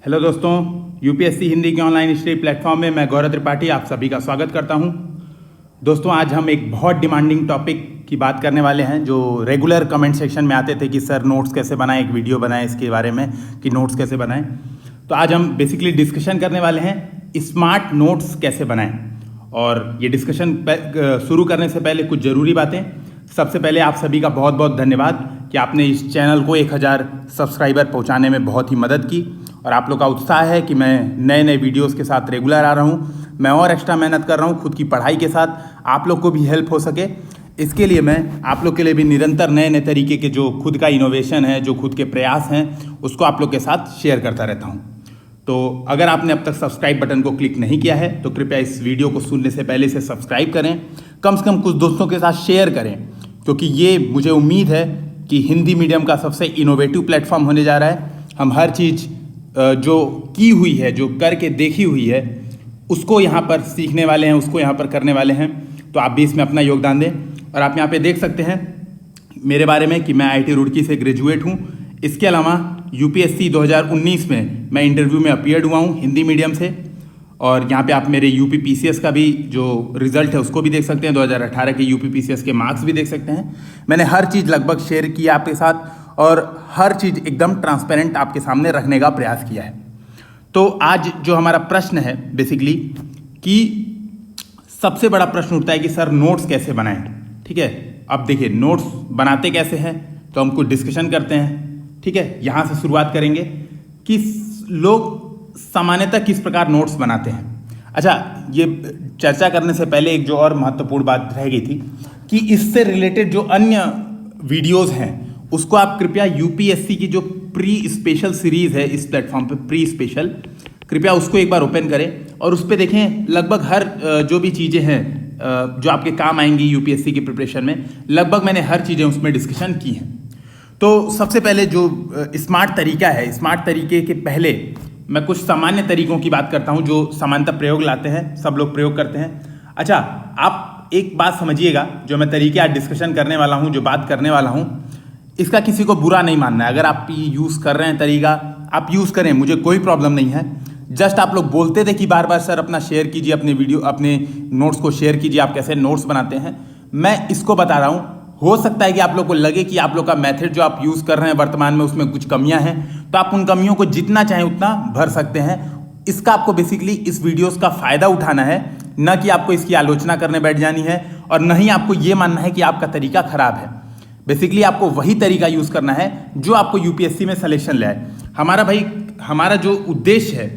Hello दोस्तों, UPSC Hindi के online study platform में मैं गौरव त्रिपाठी आप सभी का स्वागत करता हूं। दोस्तों, आज हम एक बहुत डिमांडिंग टॉपिक की बात करने वाले हैं जो रेगुलर कमेंट सेक्शन में आते थे कि सर नोट्स कैसे बनाएं, एक वीडियो बनाएं इसके बारे में कि नोट्स कैसे बनाएं। तो आज हम बेसिकली डिस्कशन करने वाले हैं स्मार्ट नोट्स कैसे बनाएं। और ये डिस्कशन शुरू करने से पहले कुछ ज़रूरी बातें। सबसे पहले आप सभी का बहुत बहुत धन्यवाद कि आपने इस चैनल को 1000 सब्सक्राइबर पहुंचाने में बहुत ही मदद की और आप लोग का उत्साह है कि मैं नए नए वीडियोस के साथ रेगुलर आ रहा हूं। मैं और एक्स्ट्रा मेहनत कर रहा हूं खुद की पढ़ाई के साथ, आप लोग को भी हेल्प हो सके इसके लिए मैं आप लोग के लिए भी निरंतर नए नए तरीके के जो खुद का इनोवेशन है, जो खुद के प्रयास हैं, उसको आप लोग के साथ शेयर करता रहता हूँ। तो अगर आपने अब तक सब्सक्राइब बटन को क्लिक नहीं किया है तो कृपया इस वीडियो को सुनने से पहले इसे सब्सक्राइब करें, कम से कम कुछ दोस्तों के साथ शेयर करें, क्योंकि ये मुझे उम्मीद है कि हिंदी मीडियम का सबसे इनोवेटिव प्लेटफॉर्म होने जा रहा है। हम हर चीज़ जो की हुई है, जो करके देखी हुई है, उसको यहाँ पर सीखने वाले हैं, उसको यहाँ पर करने वाले हैं। तो आप भी इसमें अपना योगदान दें। और आप यहाँ पे देख सकते हैं मेरे बारे में कि मैं आईआईटी रुड़की से ग्रेजुएट हूँ। इसके अलावा यूपीएससी 2019 में मैं इंटरव्यू में अपीयर्ड हुआ हूँ हिंदी मीडियम से। और यहाँ पे आप मेरे यूपी पीसीएस का भी जो रिजल्ट है उसको भी देख सकते हैं, 2018 के यूपी पीसीएस के मार्क्स भी देख सकते हैं। मैंने हर चीज़ लगभग शेयर की आपके साथ और हर चीज़ एकदम ट्रांसपेरेंट आपके सामने रखने का प्रयास किया है। तो आज जो हमारा प्रश्न है बेसिकली कि सबसे बड़ा प्रश्न उठता है कि सर नोट्स कैसे बनाएं। ठीक है, अब देखिए नोट्स बनाते कैसे हैं तो हम कुछ डिस्कशन करते हैं। ठीक है, यहाँ से शुरुआत करेंगे कि लोग सामान्यतः किस प्रकार नोट्स बनाते हैं। अच्छा, ये चर्चा करने से पहले एक जो और महत्वपूर्ण बात रह गई थी कि इससे रिलेटेड जो अन्य वीडियोस हैं उसको आप कृपया यूपीएससी की जो प्री स्पेशल सीरीज़ है इस प्लेटफॉर्म पे, प्री स्पेशल, कृपया उसको एक बार ओपन करें और उस पर देखें। लगभग हर जो भी चीज़ें हैं जो आपके काम आएंगी यूपीएससी की प्रिपरेशन में, लगभग मैंने हर चीज़ें उसमें डिस्कशन की हैं। तो सबसे पहले जो स्मार्ट तरीका है, स्मार्ट तरीके के पहले मैं कुछ सामान्य तरीकों की बात करता हूं जो सामान्यतः प्रयोग लाते हैं, सब लोग प्रयोग करते हैं। अच्छा, आप एक बात समझिएगा, जो मैं तरीके आज डिस्कशन करने वाला हूं, जो बात करने वाला हूं, इसका किसी को बुरा नहीं मानना है। अगर आप यूज़ कर रहे हैं तरीका, आप यूज़ करें, मुझे कोई प्रॉब्लम नहीं है। जस्ट आप लोग बोलते थे कि बार बार सर अपना शेयर कीजिए, अपने वीडियो, अपने नोट्स को शेयर कीजिए, आप कैसे नोट्स बनाते हैं। मैं इसको बता रहा हूँ। हो सकता है कि आप लोग को लगे कि आप लोग का मेथड जो आप यूज़ कर रहे हैं वर्तमान में उसमें कुछ कमियां हैं, तो आप उन कमियों को जितना चाहें उतना भर सकते हैं। इसका आपको बेसिकली इस वीडियोस का फ़ायदा उठाना है, न कि आपको इसकी आलोचना करने बैठ जानी है और न ही आपको ये मानना है कि आपका तरीका खराब है। बेसिकली आपको वही तरीका यूज़ करना है जो आपको यूपीएससी में सिलेक्शन ले आए। हमारा जो उद्देश्य है,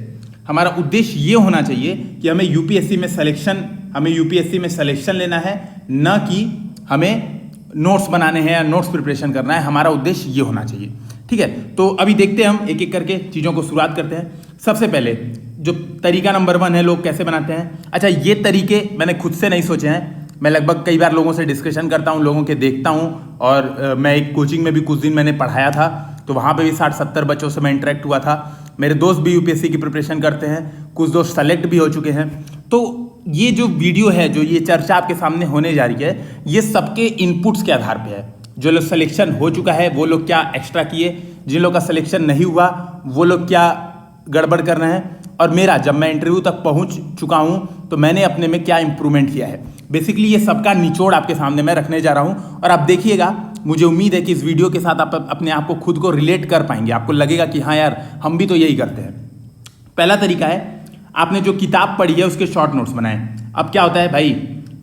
हमारा उद्देश्य ये होना चाहिए कि हमें यूपीएससी में सिलेक्शन लेना है, न कि हमें नोट्स बनाने हैं या नोट्स प्रिपरेशन करना है। हमारा उद्देश्य ये होना चाहिए। ठीक है, तो अभी देखते हैं, हम एक एक करके चीज़ों को शुरुआत करते हैं। सबसे पहले जो तरीका नंबर 1 है, लोग कैसे बनाते हैं। अच्छा, ये तरीके मैंने खुद से नहीं सोचे हैं, मैं लगभग कई बार लोगों से डिस्कशन करता हूँ, लोगों के देखता हूँ। और मैं एक कोचिंग में भी कुछ दिन मैंने पढ़ाया था, तो वहाँ पे भी 60-70 बच्चों से मैं इंटरेक्ट हुआ था। मेरे दोस्त भी यूपीएससी की प्रिपरेशन करते हैं, कुछ दोस्त सेलेक्ट भी हो चुके हैं। तो ये जो वीडियो है, जो ये चर्चा आपके सामने होने जा रही है, ये सबके इनपुट्स के आधार पे है। जो लोग सिलेक्शन हो चुका है वो लोग क्या एक्स्ट्रा किए, जिन लोग का सिलेक्शन नहीं हुआ वो लोग क्या गड़बड़ कर रहे हैं, और मेरा जब मैं इंटरव्यू तक पहुंच चुका हूं तो मैंने अपने में क्या इंप्रूवमेंट किया है। बेसिकली ये सबका निचोड़ आपके सामने मैं रखने जा रहा हूं। और आप देखिएगा, मुझे उम्मीद है कि इस वीडियो के साथ आप अपने आप को खुद को रिलेट कर पाएंगे। आपको लगेगा कि हाँ यार, हम भी तो यही करते हैं। पहला तरीका है, आपने जो किताब पढ़ी है उसके शॉर्ट नोट्स बनाएं। अब क्या होता है भाई,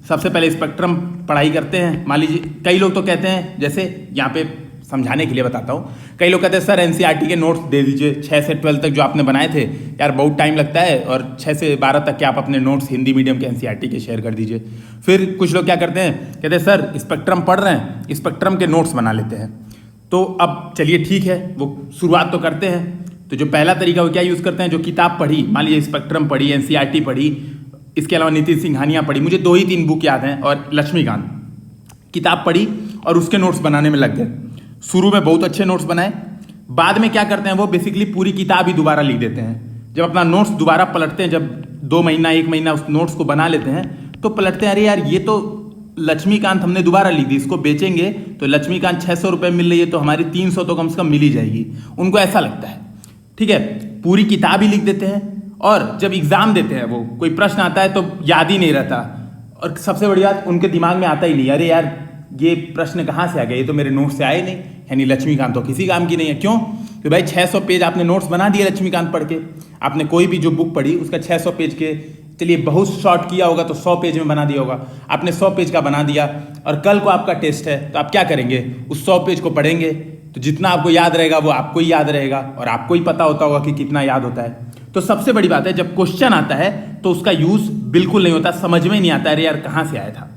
सबसे पहले स्पेक्ट्रम पढ़ाई करते हैं। मान लीजिए कई लोग तो कहते हैं, जैसे यहाँ पे समझाने के लिए बताता हूँ, कई लोग कहते हैं सर एनसीईआरटी के नोट्स दे दीजिए, 6 से 12 तक जो आपने बनाए थे यार बहुत टाइम लगता है, और 6 से 12 तक के आप अपने नोट्स हिंदी मीडियम के एनसीईआरटी के शेयर कर दीजिए। फिर कुछ लोग क्या करते हैं, कहते हैं सर स्पेक्ट्रम पढ़ रहे हैं, स्पेक्ट्रम के नोट्स बना लेते हैं। तो अब चलिए ठीक है, वो शुरुआत तो करते हैं। तो जो पहला तरीका वो क्या यूज़ करते हैं, जो किताब पढ़ी, मान लीजिए स्पेक्ट्रम पढ़ी, एनसीईआरटी पढ़ी, इसके अलावा नितिन सिंघानिया पढ़ी, मुझे 2 ही 3 बुक याद हैं, और लक्ष्मीकांत, किताब पढ़ी और उसके नोट्स बनाने में लग गए। शुरू में बहुत अच्छे नोट्स बनाए, बाद में क्या करते हैं वो बेसिकली पूरी किताब ही दोबारा लिख देते हैं। जब अपना नोट्स दोबारा पलटते हैं, जब 2 महीना 1 महीना उस नोट्स को बना लेते हैं, तो पलटते हैं, अरे यार ये तो लक्ष्मीकांत हमने दोबारा लिख दी, इसको बेचेंगे तो लक्ष्मीकांत 600 रुपये मिल रही है, तो हमारी 300 तो कम से कम मिल ही जाएगी। उनको ऐसा लगता है। ठीक है, पूरी किताब ही लिख देते हैं, और जब एग्जाम देते हैं वो कोई प्रश्न आता है तो याद ही नहीं रहता, और सबसे बड़ी बात उनके दिमाग में आता ही नहीं, अरे यार ये प्रश्न कहाँ से आ गया, ये तो मेरे नोट से आए नहीं, यानी लक्ष्मीकांत तो किसी काम की नहीं है। क्यों? तो भाई 600 पेज आपने नोट्स बना दिए लक्ष्मीकांत पढ़ के, आपने कोई भी जो बुक पढ़ी उसका 600 पेज के, चलिए बहुत शॉर्ट किया होगा तो 100 पेज में बना दिया होगा, आपने 100 पेज का बना दिया, और कल को आपका टेस्ट है तो आप क्या करेंगे, उस 100 पेज को पढ़ेंगे, तो जितना आपको याद रहेगा वो आपको ही याद रहेगा, और आपको ही पता होता होगा कि कितना याद होता है। तो सबसे बड़ी बात है, जब क्वेश्चन आता है तो उसका यूज बिल्कुल नहीं होता, समझ में नहीं आता है, अरे यार कहाँ से आया था।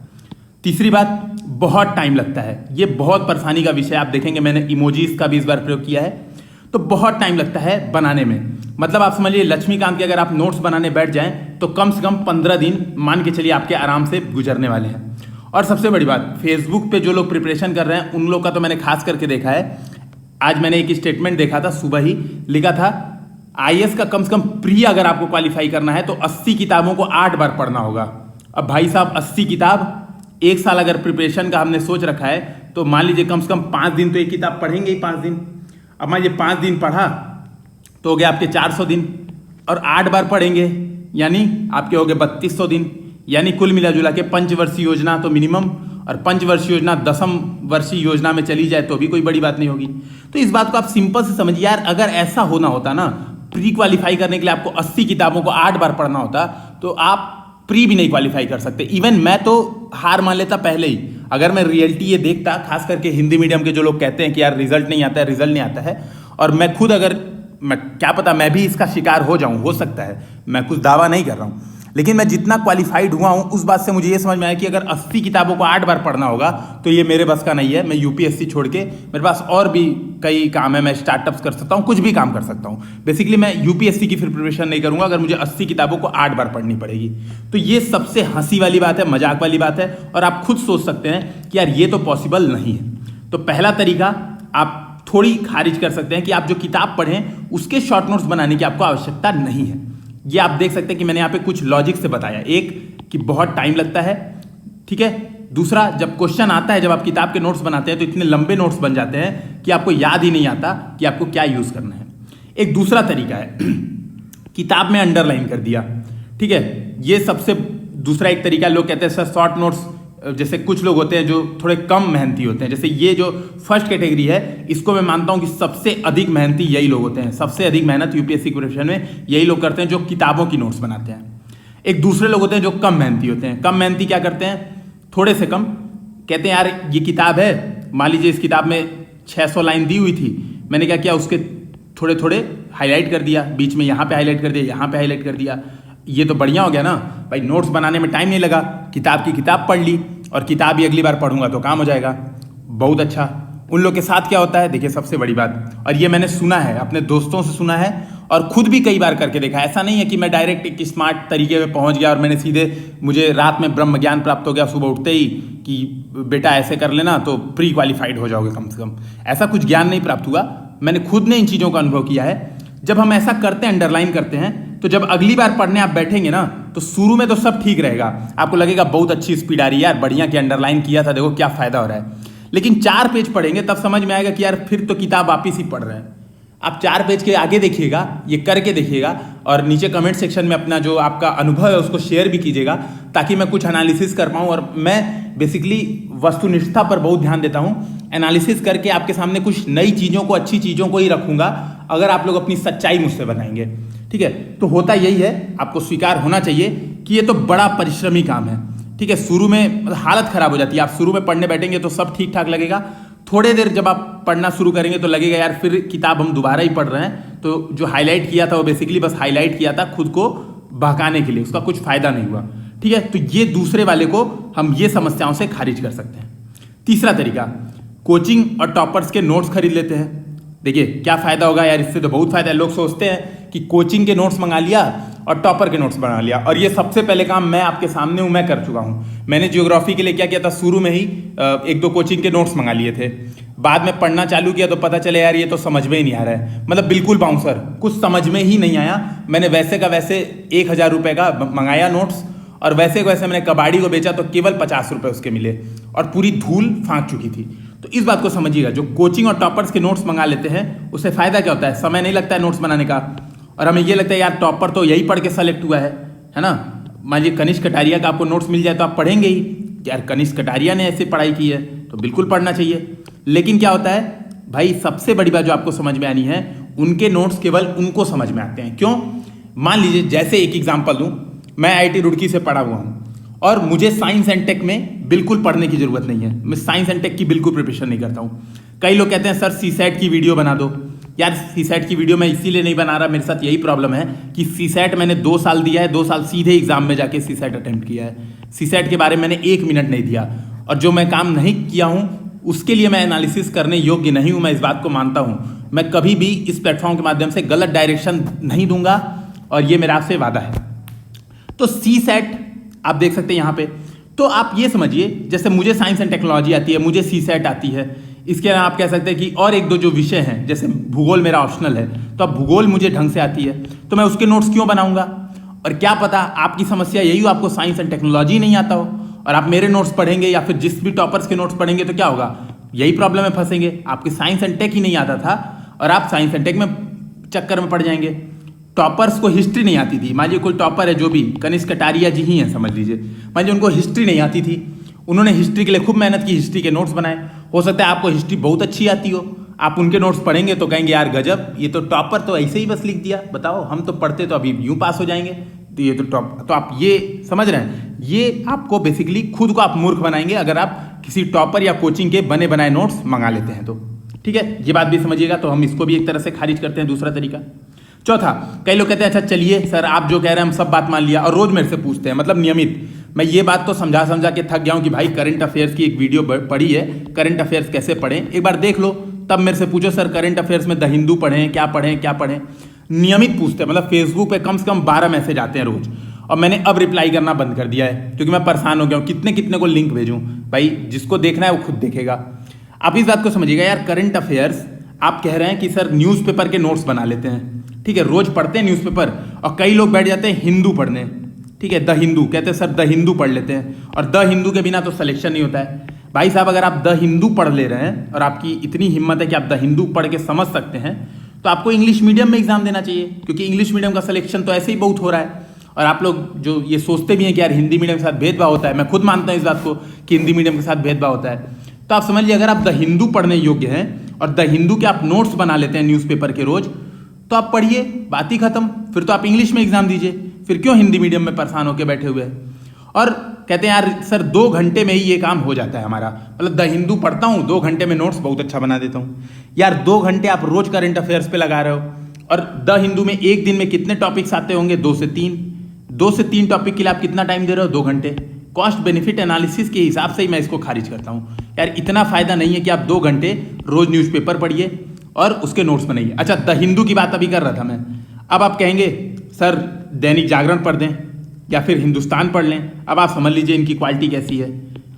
तीसरी बात, बहुत टाइम लगता है, ये बहुत परेशानी का विषय। आप देखेंगे मैंने इमोजीज का भी इस बार प्रयोग किया है, तो बहुत टाइम लगता है बनाने में। मतलब आप समझिए लक्ष्मीकांत के अगर आप नोट्स बनाने बैठ जाएं तो कम से कम 15 दिन मान के चलिए आपके आराम से गुजरने वाले हैं। और सबसे बड़ी बात, फेसबुक पे जो लोग प्रिपरेशन कर रहे हैं उन लोग का तो मैंने खास करके देखा है। आज मैंने एक स्टेटमेंट देखा था, सुबह ही लिखा था आईएएस का कम से कम प्री अगर आपको क्वालिफाई करना है तो 80 किताबों को 8 बार पढ़ना होगा। अब भाई साहब 80 किताब, एक साल अगर प्रिपरेशन का हमने सोच रखा है तो मान लीजिए कम से कम 5 दिन तो एक किताब पढ़ेंगे ही, 5 दिन। अब मान लीजिए 5 दिन पढ़ा तो हो गया आपके 400 दिन, और 8 बार पढ़ेंगे यानी आपके हो गए 3200 दिन, यानी कुल मिला जुला के पंचवर्षीय योजना तो मिनिमम, और पंचवर्षीय योजना 10वीं वर्षीय योजना में चली जाए तो भी कोई बड़ी बात नहीं होगी। तो इस बात को आप सिंपल से समझिए यार, अगर ऐसा होना होता ना, प्री क्वालिफाई करने के लिए आपको 80 किताबों को 8 बार पढ़ना होता तो आप प्री भी नहीं क्वालिफाई कर सकते। इवन मैं तो हार मान लेता पहले ही, अगर मैं रियलिटी ये देखता, खास करके हिंदी मीडियम के जो लोग कहते हैं कि यार रिजल्ट नहीं आता है, रिजल्ट नहीं आता है, और मैं खुद अगर, मैं क्या पता मैं भी इसका शिकार हो जाऊं, हो सकता है, मैं कुछ दावा नहीं कर रहा हूं, लेकिन मैं जितना क्वालिफाइड हुआ हूं उस बात से मुझे ये समझ में आया कि अगर 80 किताबों को 8 बार पढ़ना होगा तो ये मेरे बस का नहीं है। मैं यूपीएससी छोड़ के, मेरे पास और भी कई काम है, मैं स्टार्टअप्स कर सकता हूं, कुछ भी काम कर सकता हूं। बेसिकली मैं यूपीएससी की फिर प्रिपरेशन नहीं करूंगा अगर मुझे 80 किताबों को 8 बार पढ़नी पड़ेगी। तो ये सबसे हंसी वाली बात है, मजाक वाली बात है, और आप खुद सोच सकते हैं कि यार ये तो पॉसिबल नहीं है। तो पहला तरीका आप थोड़ी खारिज कर सकते हैं कि आप जो किताब पढ़ें उसके शॉर्ट नोट्स बनाने की आपको आवश्यकता नहीं है। ये आप देख सकते हैं कि मैंने यहाँ पे कुछ लॉजिक से बताया। एक कि बहुत टाइम लगता है, ठीक है। दूसरा, जब क्वेश्चन आता है, जब आप किताब के नोट्स बनाते हैं तो इतने लंबे नोट्स बन जाते हैं कि आपको याद ही नहीं आता कि आपको क्या यूज करना है। एक दूसरा तरीका है किताब में अंडरलाइन कर दिया, ठीक है। ये सबसे दूसरा एक तरीका, लोग कहते हैं सर शॉर्ट नोट्स, जैसे कुछ लोग होते हैं जो थोड़े कम मेहनती होते हैं, जैसे ये जो फर्स्ट कैटेगरी है इसको मैं मानता हूं कि सबसे अधिक मेहनती यही लोग होते हैं। सबसे अधिक मेहनत यूपीएससी प्रिपरेशन में यही लोग करते हैं जो किताबों की नोट्स बनाते हैं। एक दूसरे लोग होते हैं जो कम मेहनती होते हैं। कम मेहनती क्या करते हैं, थोड़े से कम, कहते हैं यार ये किताब है, मान लीजिए इस किताब में 600 लाइन दी हुई थी, मैंने क्या किया उसके थोड़े थोड़े हाईलाइट कर दिया, बीच में यहाँ पे हाईलाइट कर दिया, यहाँ पे हाईलाइट कर दिया, ये तो बढ़िया हो गया ना भाई। नोट्स बनाने में टाइम नहीं लगा, किताब की किताब पढ़ ली, और किताब ही अगली बार पढ़ूंगा तो काम हो जाएगा। बहुत अच्छा। उन लोग के साथ क्या होता है, देखिए सबसे बड़ी बात, और ये मैंने सुना है, अपने दोस्तों से सुना है और खुद भी कई बार करके देखा। ऐसा नहीं है कि मैं डायरेक्ट एक स्मार्ट तरीके में पहुंच गया और मैंने सीधे, मुझे रात में ब्रह्म ज्ञान प्राप्त हो गया सुबह उठते ही कि बेटा ऐसे कर लेना तो प्री क्वालिफाइड हो जाओगे कम से कम। ऐसा कुछ ज्ञान नहीं प्राप्त हुआ, मैंने खुद ने इन चीज़ों का अनुभव किया है। जब हम ऐसा करते हैं, अंडरलाइन करते हैं, तो जब अगली बार पढ़ने आप बैठेंगे ना तो शुरू में तो सब ठीक रहेगा, आपको लगेगा बहुत अच्छी स्पीड आ रही है यार, बढ़िया कि अंडरलाइन किया था, देखो क्या फायदा हो रहा है। लेकिन 4 पेज पढ़ेंगे तब समझ में आएगा कि यार फिर तो किताब वापिस ही पढ़ रहे हैं। आप 4 पेज के आगे देखिएगा, ये करके देखिएगा, और नीचे कमेंट सेक्शन में अपना जो आपका अनुभव है उसको शेयर भी कीजिएगा, ताकि मैं कुछ एनालिसिस कर पाऊँ। और मैं बेसिकली वस्तुनिष्ठता पर बहुत ध्यान देता हूँ, एनालिसिस करके आपके सामने कुछ नई चीज़ों को, अच्छी चीज़ों को ही रखूँगा अगर आप लोग अपनी सच्चाई मुझसे बनाएंगे, ठीक है। तो होता यही है, आपको स्वीकार होना चाहिए कि ये तो बड़ा परिश्रमी काम है, ठीक है। शुरू में हालत खराब हो जाती है, आप शुरू में पढ़ने बैठेंगे तो सब ठीक ठाक लगेगा, थोड़े देर जब आप पढ़ना शुरू करेंगे तो लगेगा यार फिर किताब हम दोबारा ही पढ़ रहे हैं। तो जो हाईलाइट किया था वो बेसिकली बस हाईलाइट किया था खुद को बहकाने के लिए, उसका कुछ फायदा नहीं हुआ, ठीक है। तो ये दूसरे वाले को हम ये समस्याओं से खारिज कर सकते हैं। तीसरा तरीका, कोचिंग और टॉपर्स के नोट्स खरीद लेते हैं। देखिए क्या फायदा होगा यार, इससे तो बहुत फायदा है। लोग सोचते हैं कि कोचिंग के नोट्स मंगा लिया और टॉपर के नोट्स बना लिया, और ये सबसे पहले काम मैं आपके सामने हूं, मैं कर चुका हूं। मैंने ज्योग्राफी के लिए क्या किया था, शुरू में ही 1-2 कोचिंग के नोट्स मंगा लिए थे। बाद में पढ़ना चालू किया तो पता चले यार ये तो समझ में ही नहीं आ रहा है, मतलब बिल्कुल बाउंसर, कुछ समझ में ही नहीं आया। मैंने वैसे का वैसे 1000 रुपये का मंगाया नोट्स, और वैसे को वैसे मैंने कबाड़ी को बेचा तो केवल 50 रुपये उसके मिले, और पूरी धूल फाँक चुकी थी। तो इस बात को समझिएगा, जो कोचिंग और टॉपर्स के नोट्स मंगा लेते हैं उससे फायदा क्या होता है, समय नहीं लगता है नोट्स बनाने का, और हमें ये लगता है यार टॉपर तो यही पढ़ के सेलेक्ट हुआ है ना। मान लीजिए कनिष्क कटारिया का आपको नोट्स मिल जाए तो आप पढ़ेंगे ही, यार कनिष्क कटारिया ने ऐसे पढ़ाई की है तो बिल्कुल पढ़ना चाहिए। लेकिन क्या होता है भाई, सबसे बड़ी बात जो आपको समझ में आनी है, उनके नोट्स केवल उनको समझ में आते हैं। क्यों? मान लीजिए जैसे एक एग्जांपल दूं, मैं IIT रुड़की से पढ़ा हुआ हूं और मुझे साइंस एंड टेक में बिल्कुल पढ़ने की जरूरत नहीं है, मैं साइंस एंड टेक की बिल्कुल प्रिपरेशन नहीं करता हूं। कई लोग कहते हैं सर CSAT की वीडियो बना दो। यार CSAT की वीडियो मैं इसीलिए नहीं बना रहा, मेरे साथ यही प्रॉब्लम है कि CSAT मैंने 2 साल दिया है, 2 साल सीधे एग्जाम में जाके CSAT अटेम्प्ट किया है। CSAT के बारे में मैंने 1 मिनट नहीं दिया, और जो मैं काम नहीं किया हूं उसके लिए मैं एनालिसिस करने योग्य नहीं हूं, मैं इस बात को मानता हूं। मैं कभी भी इस प्लेटफॉर्म के माध्यम से गलत डायरेक्शन नहीं दूंगा, और ये मेरा आपसे वादा है। तो CSAT आप देख सकते हैं यहाँ पे। तो आप ये समझिए, जैसे मुझे साइंस एंड टेक्नोलॉजी आती है, मुझे CSAT आती है, इसके अलावा आप कह सकते हैं कि और 1-2 जो विषय हैं, जैसे भूगोल मेरा ऑप्शनल है, तो अब भूगोल मुझे ढंग से आती है, तो मैं उसके नोट्स क्यों बनाऊंगा? और क्या पता आपकी समस्या यही हो, आपको साइंस एंड टेक्नोलॉजी नहीं आता हो, और आप मेरे नोट्स पढ़ेंगे या फिर जिस भी टॉपर्स के नोट्स पढ़ेंगे तो क्या होगा, यही प्रॉब्लम में फंसेंगे। आपकी साइंस एंड टेक ही नहीं आता था और आप साइंस एंड टेक में चक्कर में पड़ जाएंगे। टॉपर्स को हिस्ट्री नहीं आती थी, मान लीजिए कोई टॉपर है जो भी, कनिष्क कटारिया जी ही हैं समझ लीजिए, मान लीजिए उनको हिस्ट्री नहीं आती थी, उन्होंने हिस्ट्री के लिए खूब मेहनत की, हिस्ट्री के नोट्स बनाए। हो सकता है आपको हिस्ट्री बहुत अच्छी आती हो, आप उनके नोट्स पढ़ेंगे तो कहेंगे यार गजब, ये तो टॉपर तो ऐसे ही बस लिख दिया, बताओ हम तो पढ़ते तो अभी यूं पास हो जाएंगे, तो ये तो टॉप। तो आप ये समझ रहे हैं, ये आपको बेसिकली खुद को आप मूर्ख बनाएंगे अगर आप किसी टॉपर या कोचिंग के बने बनाए नोट्स मंगा लेते हैं तो। ठीक है, ये बात भी समझिएगा। तो हम इसको भी एक तरह से खारिज करते हैं, दूसरा तरीका। चौथा, कई लोग कहते हैं अच्छा चलिए सर आप जो कह रहे हैं हम सब बात मान लिया, और रोज मेरे से पूछते हैं, मतलब नियमित। मैं ये बात तो समझा के थक गया हूं कि भाई करंट अफेयर्स की एक वीडियो पढ़ी है, करंट अफेयर्स कैसे पढ़ें एक बार देख लो, तब मेरे से पूछो सर करंट अफेयर्स में द हिंदू पढ़ें, क्या पढ़ें। नियमित पूछते हैं, मतलब फेसबुक पे कम से कम 12 मैसेज आते हैं रोज, और मैंने अब रिप्लाई करना बंद कर दिया है क्योंकि मैं परेशान हो गया हूँ, कितने को लिंक भेजूं। भाई जिसको देखना है वो खुद देखेगा। आप इस बात को समझिएगा यार, करंट अफेयर्स आप कह रहे हैं कि सर न्यूज़पेपर के नोट्स बना लेते हैं, ठीक है, रोज पढ़ते हैं न्यूज़पेपर, और कई लोग बैठ जाते हैं हिंदू पढ़ने, ठीक है, द हिंदू कहते हैं सर द हिंदू पढ़ लेते हैं, और द हिंदू के बिना तो सिलेक्शन नहीं होता है। भाई साहब अगर आप द हिंदू पढ़ ले रहे हैं और आपकी इतनी हिम्मत है कि आप द हिंदू पढ़ के समझ सकते हैं, तो आपको इंग्लिश मीडियम में एग्जाम देना चाहिए, क्योंकि इंग्लिश मीडियम का सिलेक्शन तो ऐसे ही बहुत हो रहा है। और आप लोग जो ये सोचते भी हैं कि यार हिंदी मीडियम के साथ भेदभाव होता है, मैं खुद मानता हूँ इस बात को कि हिंदी मीडियम के साथ भेदभाव होता है। तो आप समझ लीजिए अगर आप द हिंदू पढ़ने योग्य हैं और द हिंदू के आप नोट्स बना लेते हैं न्यूज़पेपर के रोज, तो आप पढ़िए, बात ही खत्म। फिर तो आप इंग्लिश में एग्जाम दीजिए, फिर क्यों हिंदी मीडियम में परेशान होकर बैठे हुए हैं। और कहते हैं यार सर 2 घंटे में ही ये काम हो जाता है हमारा, मतलब द हिंदू पढ़ता हूँ 2 घंटे में नोट्स बहुत अच्छा बना देता हूँ। यार 2 घंटे आप रोज करंट अफेयर्स पे लगा रहे हो, और द हिंदू में एक दिन में कितने टॉपिक्स आते होंगे, 2 से 3 टॉपिक के लिए आप कितना टाइम दे रहे हो, 2 घंटे। कॉस्ट बेनिफिट एनालिसिस के हिसाब से ही मैं इसको खारिज करता हूँ। यार इतना फायदा नहीं है कि आप 2 घंटे रोज न्यूज़पेपर पढ़िए और उसके नोट्स बनाइए। अच्छा द हिंदू की बात अभी कर रहा था मैं, अब आप कहेंगे सर दैनिक जागरण पढ़ दें या फिर हिंदुस्तान पढ़ लें। अब आप समझ लीजिए इनकी क्वालिटी कैसी है,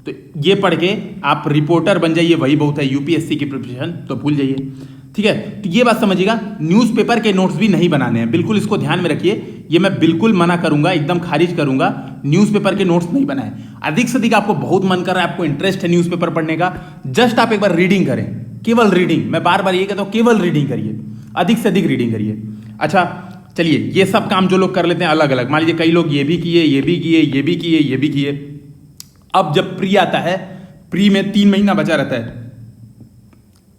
तो ये पढ़ के आप रिपोर्टर बन जाइए, वही बहुत है, यूपीएससी की प्रिपरेशन तो भूल जाइए। ठीक है, तो ये बात समझिएगा, न्यूज़पेपर के नोट्स भी नहीं बनाने हैं, बिल्कुल इसको ध्यान में रखिए। ये मैं बिल्कुल मना करूंगा, एकदम खारिज करूंगा, न्यूज़पेपर के नोट्स नहीं बनाए। अधिक से अधिक आपको बहुत मन कर रहा है, आपको इंटरेस्ट है न्यूज़पेपर पढ़ने का, जस्ट आप एक बार रीडिंग करें, केवल रीडिंग। मैं बार बार ये कहता हूँ केवल रीडिंग करिए, अधिक से अधिक रीडिंग करिए। अच्छा चलिए, ये सब काम जो लोग कर लेते हैं अलग अलग, मान लीजिए कई लोग ये भी किए, ये भी किए, ये भी किए, ये भी किए। अब जब प्री आता है, प्री में 3 महीना बचा रहता है,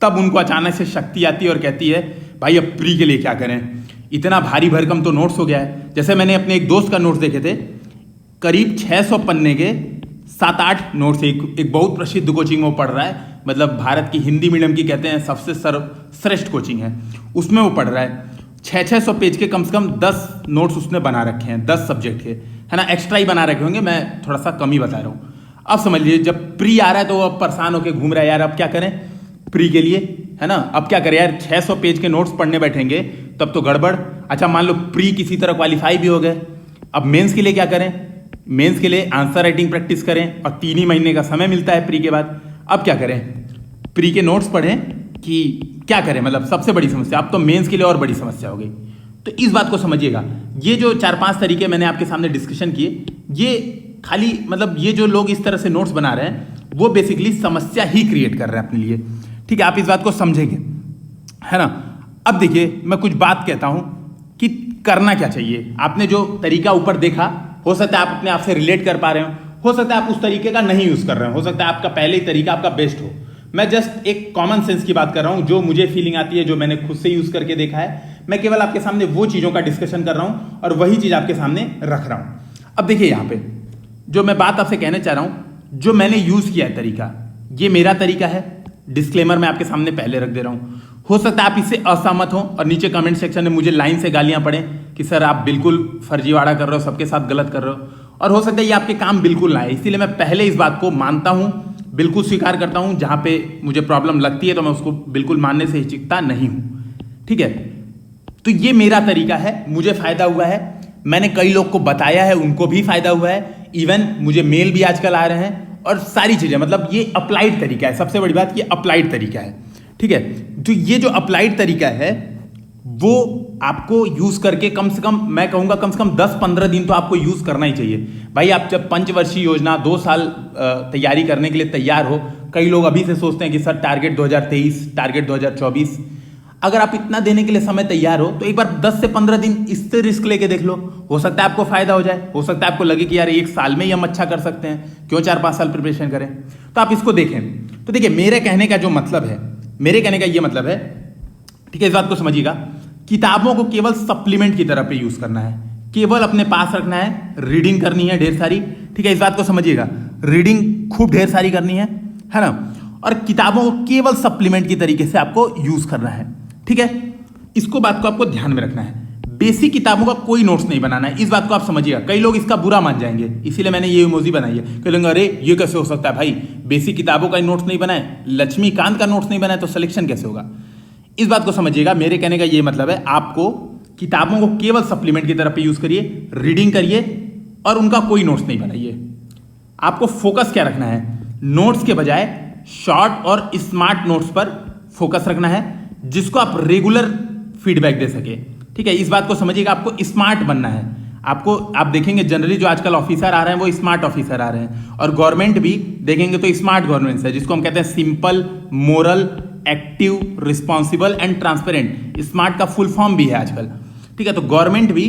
तब उनको अचानक से शक्ति आती है और कहती है भाई अब प्री के लिए क्या करें, इतना भारी भरकम तो नोट्स हो गया है। जैसे मैंने अपने एक दोस्त का नोट्स देखे थे, करीब 600 पन्ने के 7-8 नोट्स, एक बहुत प्रसिद्ध कोचिंग में वो पढ़ रहा है, मतलब भारत की हिंदी मीडियम की कहते हैं सबसे सर्वश्रेष्ठ कोचिंग है, उसमें वो पढ़ रहा है। 600 पेज के कम से कम 10 नोट्स उसने बना रखे हैं, 10 सब्जेक्ट के, है ना, एक्स्ट्रा ही बना रखे होंगे, मैं थोड़ा सा कम ही बता रहा हूँ। अब समझ लीजिए जब प्री आ रहा है तो वो अब परेशान होकर घूम रहा है, यार अब क्या करें प्री के लिए, है ना, अब क्या करें यार, 600 पेज के नोट्स पढ़ने बैठेंगे तब तो गड़बड़। अच्छा मान लो प्री किसी तरह क्वालिफाई भी हो गए, अब मेंस के लिए क्या करें, मेंस के लिए आंसर राइटिंग प्रैक्टिस करें, और 3 ही महीने का समय मिलता है प्री के बाद। अब क्या करें, प्री के नोट्स पढ़ें कि क्या करें, मतलब सबसे बड़ी समस्या, अब तो मेंस के लिए और बड़ी समस्या हो गई। तो इस बात को समझिएगा, ये जो 4-5 तरीके मैंने आपके सामने डिस्कशन किए, ये खाली मतलब ये जो लोग इस तरह से नोट्स बना रहे हैं वो बेसिकली समस्या ही क्रिएट कर रहे हैं अपने लिए। ठीक है, आप इस बात को समझेंगे, है ना। अब देखिए मैं कुछ बात कहता हूं कि करना क्या चाहिए। आपने जो तरीका ऊपर देखा, हो सकता है आप अपने आप से रिलेट कर पा रहे हो सकता है आप उस तरीके का नहीं यूज कर रहे हो सकता है आपका पहले ही तरीका आपका बेस्ट हो। मैं जस्ट एक कॉमन सेंस की बात कर रहा हूं, जो मुझे फीलिंग आती है, जो मैंने खुद से यूज करके देखा है। मैं केवल आपके सामने वो चीजों का डिस्कशन कर रहा हूं और वही चीज आपके सामने रख रहा हूं। अब देखिए यहां पे जो मैं बात आपसे कहना चाह रहा हूं, जो मैंने यूज किया है तरीका, ये मेरा तरीका है। डिस्क्लेमर मैं आपके सामने पहले रख दे रहा हूं। हो सकता है आप इससे असहमत हो और नीचे कमेंट सेक्शन में मुझे लाइन से गालियां पड़े कि सर आप बिल्कुल फर्जीवाड़ा कर रहे हो, सबके साथ गलत कर रहे हो, और हो सकता है ये आपके काम बिल्कुल ना आए। इसीलिए मैं पहले इस बात को मानता हूं, बिल्कुल स्वीकार करता हूं। जहां पे मुझे प्रॉब्लम लगती है तो मैं उसको बिल्कुल मानने से हिचकता नहीं हूं। ठीक है, तो ये मेरा तरीका है, मुझे फायदा हुआ है, मैंने कई लोग को बताया है, उनको भी फायदा हुआ है। इवन मुझे मेल भी आजकल आ रहे हैं और सारी चीजें, मतलब ये अप्लाइड तरीका है। सबसे बड़ी बात ये अप्लाइड तरीका है। ठीक है, तो ये जो अप्लाइड तरीका है वो आपको यूज करके कम से कम, मैं कहूंगा कम से कम 10-15 दिन तो आपको यूज करना ही चाहिए। भाई आप जब पंचवर्षीय योजना 2 साल तैयारी करने के लिए तैयार हो, कई लोग अभी से सोचते हैं कि सर टारगेट 2023, टारगेट 2024, अगर आप इतना देने के लिए समय तैयार हो तो एक बार 10 से 15 दिन इससे रिस्क लेके देख लो। हो सकता है आपको फायदा हो जाए, हो सकता है आपको लगे कि यार 1 साल में ही हम अच्छा कर सकते हैं, क्यों 4-5 साल प्रिपरेशन करें। तो आप इसको देखें। तो देखिए मेरे कहने का जो मतलब है, मेरे कहने का ये मतलब है, ठीक है, इस बात को समझिएगा, किताबों को केवल सप्लीमेंट की तरह पे यूज करना है, केवल अपने पास रखना है, रीडिंग करनी है ढेर सारी। ठीक है, इस बात को समझिएगा, रीडिंग खूब ढेर सारी करनी है ना, और किताबों को केवल सप्लीमेंट की तरीके से आपको यूज करना है। ठीक है, इसको बात को आपको ध्यान में रखना है। बेसिक किताबों का कोई नोट्स नहीं बनाना है, इस बात को आप समझिएगा। कई लोग इसका बुरा मान जाएंगे, इसीलिए मैंने ये इमोजी बनाई है। कई लोग अरे ये कैसे हो सकता है भाई, बेसिक किताबों का नोट्स नहीं बनाए, लक्ष्मीकांत का नोट्स नहीं बनाए तो सिलेक्शन कैसे होगा। इस बात को समझिएगा, मेरे कहने का ये मतलब है, आपको किताबों को केवल सप्लीमेंट की तरफ पे यूज करिए, रीडिंग करिए और उनका कोई नोट्स नहीं बनाइए। आपको फोकस क्या रखना है, नोट्स के बजाय शॉर्ट और स्मार्ट नोट्स पर फोकस रखना है, जिसको आप रेगुलर फीडबैक दे सके। ठीक है, इस बात को समझिएगा, आपको स्मार्ट बनना है। आपको, आप देखेंगे जनरली जो आजकल ऑफिसर आ रहे हैं वो स्मार्ट ऑफिसर आ रहे हैं, और गवर्नमेंट भी देखेंगे तो स्मार्ट गवर्नमेंट है, जिसको हम कहते हैं simple, moral, active, responsible and transparent. Smart का फुल फॉर्म भी है आजकल। ठीक है, तो गवर्नमेंट भी